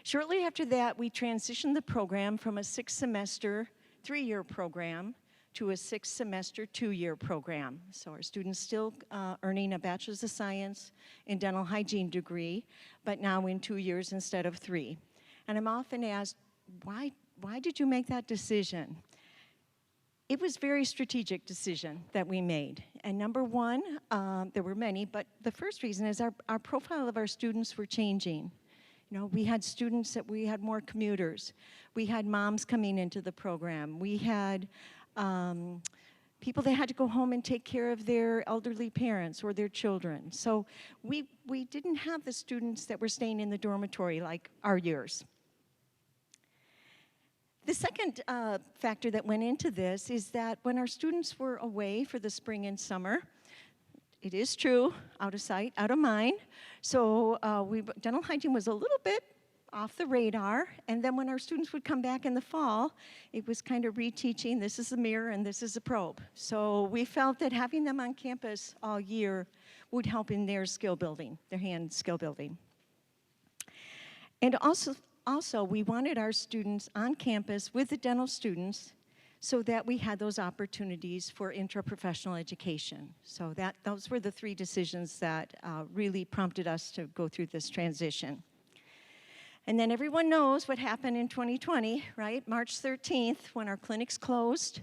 Shortly after that, we transitioned the program from a 6-semester, 3-year program to a 6-semester, 2-year program. So our students still earning a Bachelor's of Science in Dental Hygiene degree, but now in 2 years instead of 3. And I'm often asked, why did you make that decision? It was a very strategic decision that we made. And number one, there were many, but the first reason is our profile of our students were changing. You know, we had students that we had more commuters. We had moms coming into the program. We had people that had to go home and take care of their elderly parents or their children. So we didn't have the students that were staying in the dormitory like our years. The second factor that went into this is that when our students were away for the spring and summer, it is true, out of sight, out of mind. So dental hygiene was a little bit off the radar. And then when our students would come back in the fall, it was kind of reteaching, this is a mirror and this is a probe. So we felt that having them on campus all year would help in their skill building, their hand skill building. And also we wanted our students on campus with the dental students so that we had those opportunities for intraprofessional education. So those were the 3 decisions that really prompted us to go through this transition. And then everyone knows what happened in 2020, right? March 13th, when our clinics closed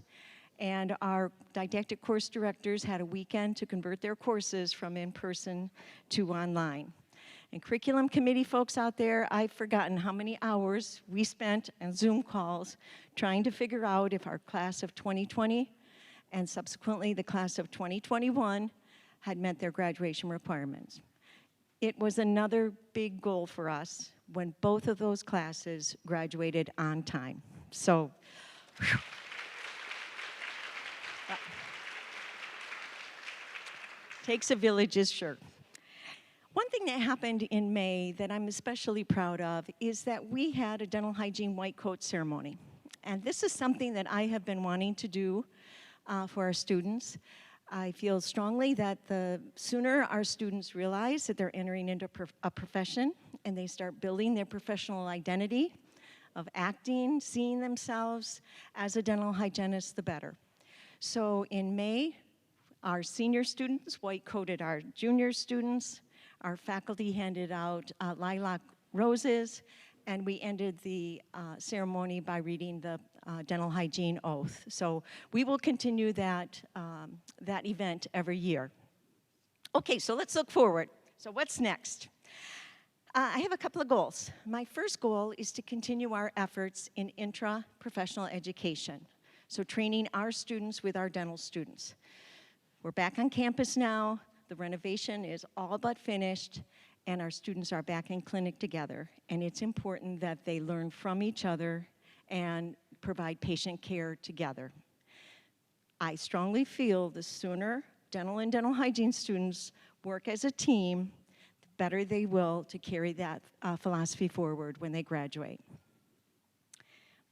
and our didactic course directors had a weekend to convert their courses from in-person to online. And curriculum committee folks out there, I've forgotten how many hours we spent on Zoom calls trying to figure out if our class of 2020 and subsequently the class of 2021 had met their graduation requirements. It was another big goal for us when both of those classes graduated on time. So, whew. Takes a village, is sure. One thing that happened in May that I'm especially proud of is that we had a dental hygiene white coat ceremony. And this is something that I have been wanting to do for our students. I feel strongly that the sooner our students realize that they're entering into a profession and they start building their professional identity of acting, seeing themselves as a dental hygienist, the better. So in May, our senior students white-coated our junior students, our faculty handed out lilac roses, and we ended the ceremony by reading the dental hygiene oath. So we will continue that, that event every year. Okay, so let's look forward. So what's next? I have a couple of goals. My first goal is to continue our efforts in intra-professional education, so training our students with our dental students. We're back on campus now, the renovation is all but finished, and our students are back in clinic together. And it's important that they learn from each other and provide patient care together. I strongly feel the sooner dental and dental hygiene students work as a team, the better they will to carry that philosophy forward when they graduate.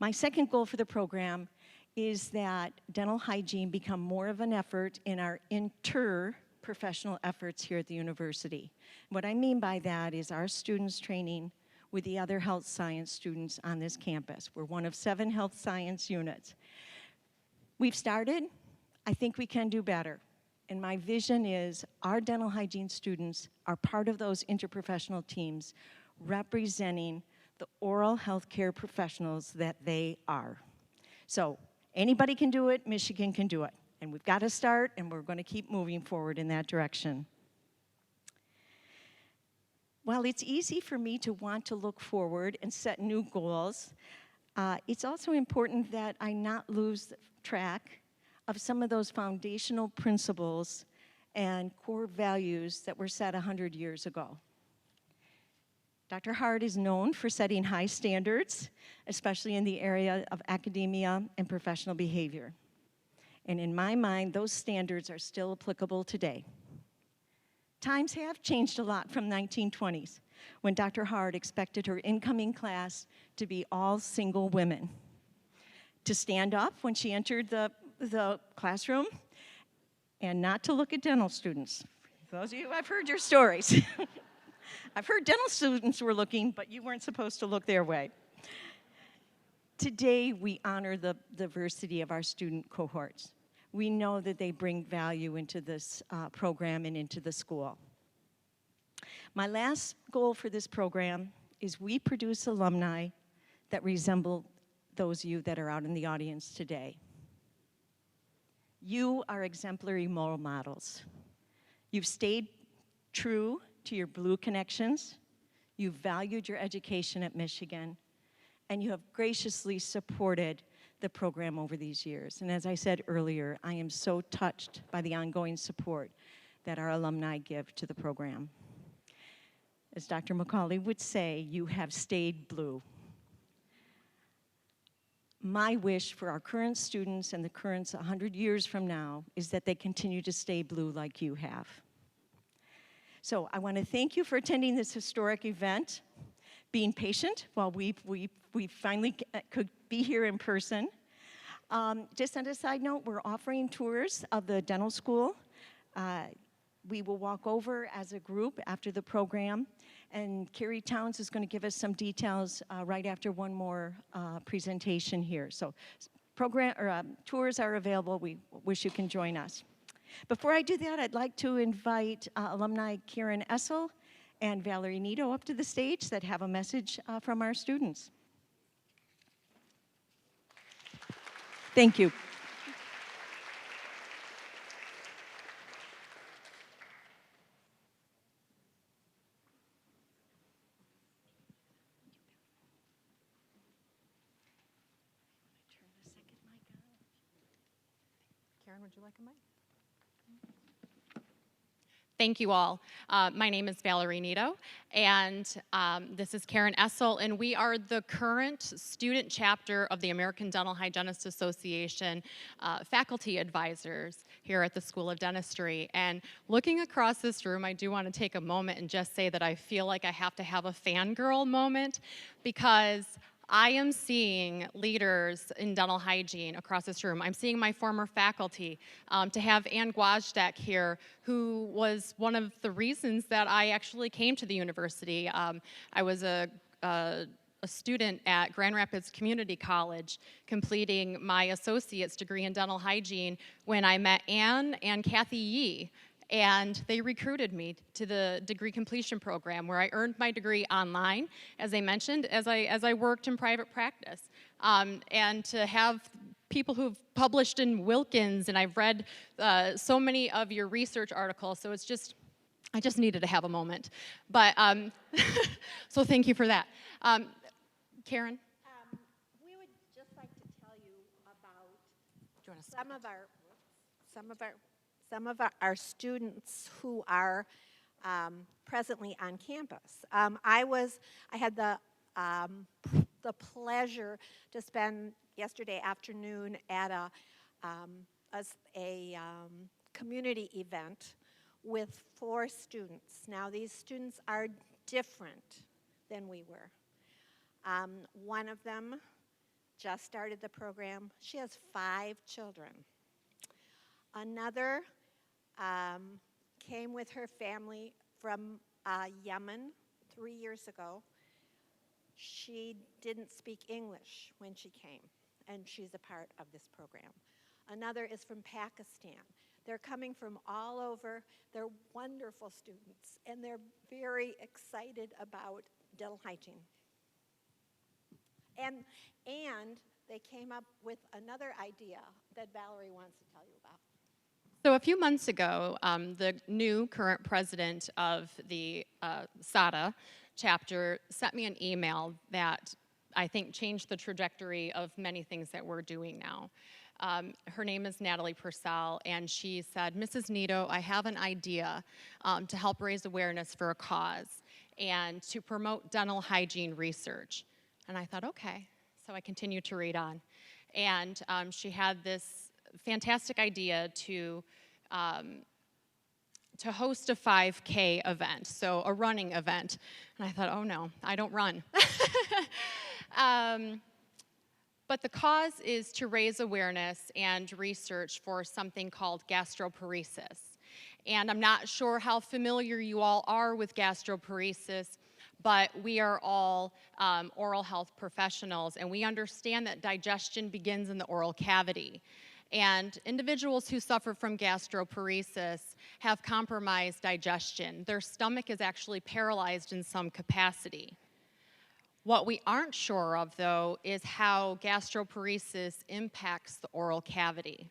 My second goal for the program is that dental hygiene become more of an effort in our interprofessional efforts here at the university. What I mean by that is our students training with the other health science students on this campus. We're one of 7 health science units. We've started. I think we can do better. And my vision is our dental hygiene students are part of those interprofessional teams representing the oral health care professionals that they are. So anybody can do it, Michigan can do it. And we've got to start, and we're going to keep moving forward in that direction. While it's easy for me to want to look forward and set new goals, it's also important that I not lose track of some of those foundational principles and core values that were set 100 years ago. Dr. Hart is known for setting high standards, especially in the area of academia and professional behavior. And in my mind, those standards are still applicable today. Times have changed a lot from 1920s, when Dr. Hart expected her incoming class to be all single women, to stand up when she entered the classroom and not to look at dental students. Those of you, I've heard your stories. I've heard dental students were looking, but you weren't supposed to look their way. Today, we honor the diversity of our student cohorts. We know that they bring value into this program and into the school. My last goal for this program is we produce alumni that resemble those of you that are out in the audience today. You are exemplary role models. You've stayed true to your blue connections, you've valued your education at Michigan, and you have graciously supported the program over these years. And as I said earlier, I am so touched by the ongoing support that our alumni give to the program. As Dr. McCauley would say, you have stayed blue. My wish for our current students and the currents 100 years from now is that they continue to stay blue like you have. So I want to thank you for attending this historic event, being patient while we finally could be here in person. Just on a side note, we're offering tours of the dental school. We will walk over as a group after the program, and Carrie Towns is going to give us some details right after one more presentation here. So tours are available. We wish you can join us. Before I do that, I'd like to invite alumni Karen Essel and Valerie Nito up to the stage that have a message from our students. Thank you. Karen, would you like a mic? Thank you all. My name is Valerie Nito, and this is Karen Essel, and we are the current student chapter of the American Dental Hygienists Association faculty advisors here at the School of Dentistry. And looking across this room, I do want to take a moment and just say that I feel like I have to have a fangirl moment, because I am seeing leaders in dental hygiene across this room. I'm seeing my former faculty. To have Ann Gwajdak here, who was one of the reasons that I actually came to the university. I was a student at Grand Rapids Community College, completing my associate's degree in dental hygiene, when I met Ann and Kathy Yee. And they recruited me to the degree completion program, where I earned my degree online, as I mentioned, as I worked in private practice. And to have people who've published in Wilkins, and I've read so many of your research articles, so it's just, I just needed to have a moment. But, so thank you for that. Karen? We would just like to tell you about Do you want to some of our students who are presently on campus. I had the pleasure to spend yesterday afternoon at a community event with 4 students. Now, these students are different than we were. One of them just started the program. She has 5 children. Another came with her family from Yemen 3 years ago. She didn't speak English when she came, and she's a part of this program. Another is from Pakistan. They're coming from all over. They're wonderful students, and they're very excited about dental hygiene. And they came up with another idea that Valerie wants to tell you about. So a few months ago, the new current president of the SADA chapter sent me an email that I think changed the trajectory of many things that we're doing now. Her name is Natalie Purcell, and she said, "Mrs. Nito, I have an idea to help raise awareness for a cause and to promote dental hygiene research." And I thought, okay. So I continued to read on. And she had this fantastic idea to host a 5K event, so a running event. And I thought, oh no, I don't run. But the cause is to raise awareness and research for something called gastroparesis. And I'm not sure how familiar you all are with gastroparesis, but we are all oral health professionals, and we understand that digestion begins in the oral cavity. And individuals who suffer from gastroparesis have compromised digestion. Their stomach is actually paralyzed in some capacity. What we aren't sure of, though, is how gastroparesis impacts the oral cavity.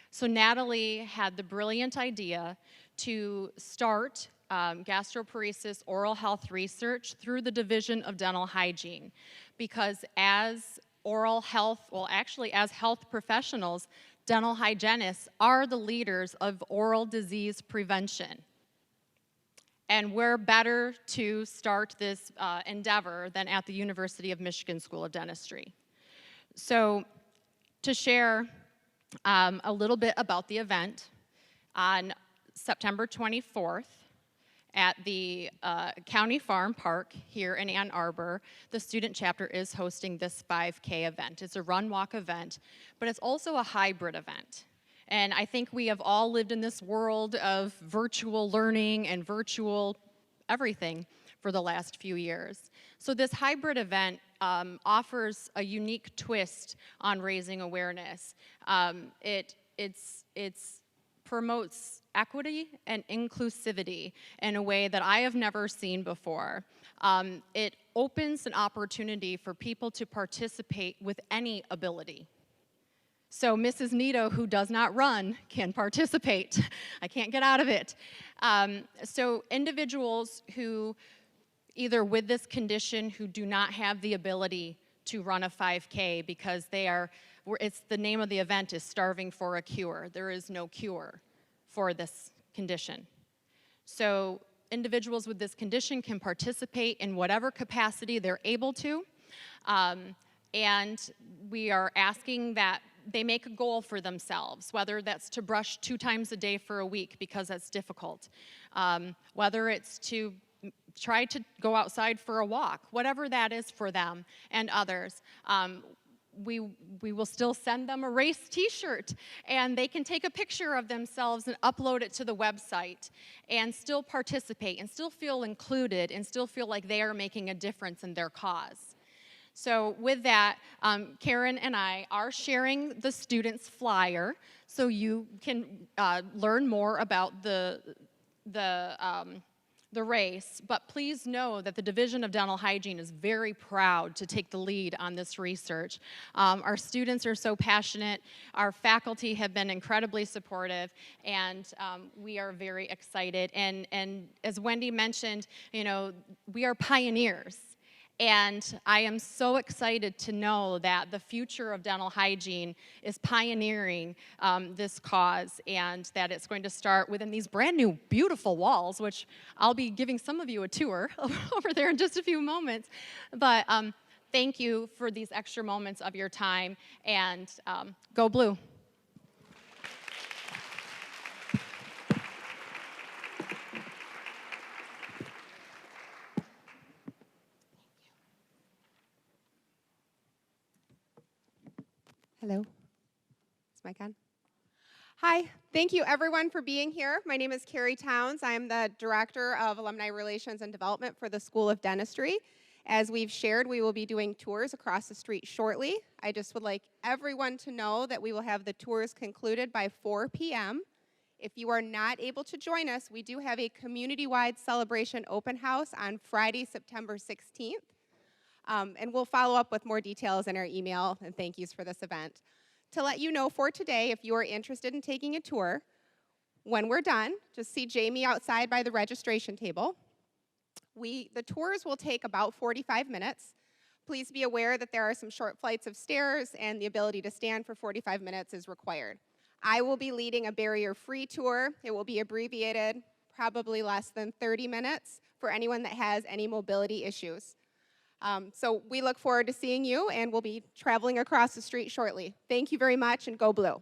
So Natalie had the brilliant idea to start gastroparesis oral health research through the Division of Dental Hygiene, because as oral health, well, actually as health professionals, dental hygienists are the leaders of oral disease prevention. And we're better to start this endeavor than at the University of Michigan School of Dentistry. So to share a little bit about the event, on September 24th, at the County Farm Park here in Ann Arbor, the student chapter is hosting this 5K event. It's a run-walk event, but it's also a hybrid event. And I think we have all lived in this world of virtual learning and virtual everything for the last few years. So this hybrid event offers a unique twist on raising awareness. It promotes equity and inclusivity in a way that I have never seen before. It opens an opportunity for people to participate with any ability. So Mrs. Nito, who does not run, can participate. I can't get out of it. So individuals who, either with this condition, who do not have the ability to run a 5K because it's the name of the event is Starving for a Cure. There is no cure for this condition. So individuals with this condition can participate in whatever capacity they're able to. And we are asking that they make a goal for themselves, whether that's to brush 2 times a day for a week because that's difficult, whether it's to try to go outside for a walk, whatever that is for them and others. We will still send them a race t-shirt, and they can take a picture of themselves and upload it to the website and still participate and still feel included and still feel like they are making a difference in their cause. So with that, Karen and I are sharing the students' flyer so you can learn more about the race, but please know that the Division of Dental Hygiene is very proud to take the lead on this research. Our students are so passionate, our faculty have been incredibly supportive, and we are very excited. And as Wendy mentioned, you know, we are pioneers. And I am so excited to know that the future of dental hygiene is pioneering this cause, and that it's going to start within these brand new beautiful walls, which I'll be giving some of you a tour over there in just a few moments. But thank you for these extra moments of your time, and go blue. Hello. Is mic on? Hi. Thank you, everyone, for being here. My name is Carrie Towns. I am the Director of Alumni Relations and Development for the School of Dentistry. As we've shared, we will be doing tours across the street shortly. I just would like everyone to know that we will have the tours concluded by 4 p.m. If you are not able to join us, we do have a community-wide celebration open house on Friday, September 16th. And we'll follow up with more details in our email and thank yous for this event. To let you know for today, if you are interested in taking a tour, when we're done, just see Jamie outside by the registration table. The tours will take about 45 minutes. Please be aware that there are some short flights of stairs and the ability to stand for 45 minutes is required. I will be leading a barrier-free tour. It will be abbreviated, probably less than 30 minutes for anyone that has any mobility issues. So we look forward to seeing you, and we'll be traveling across the street shortly. Thank you very much, and go blue.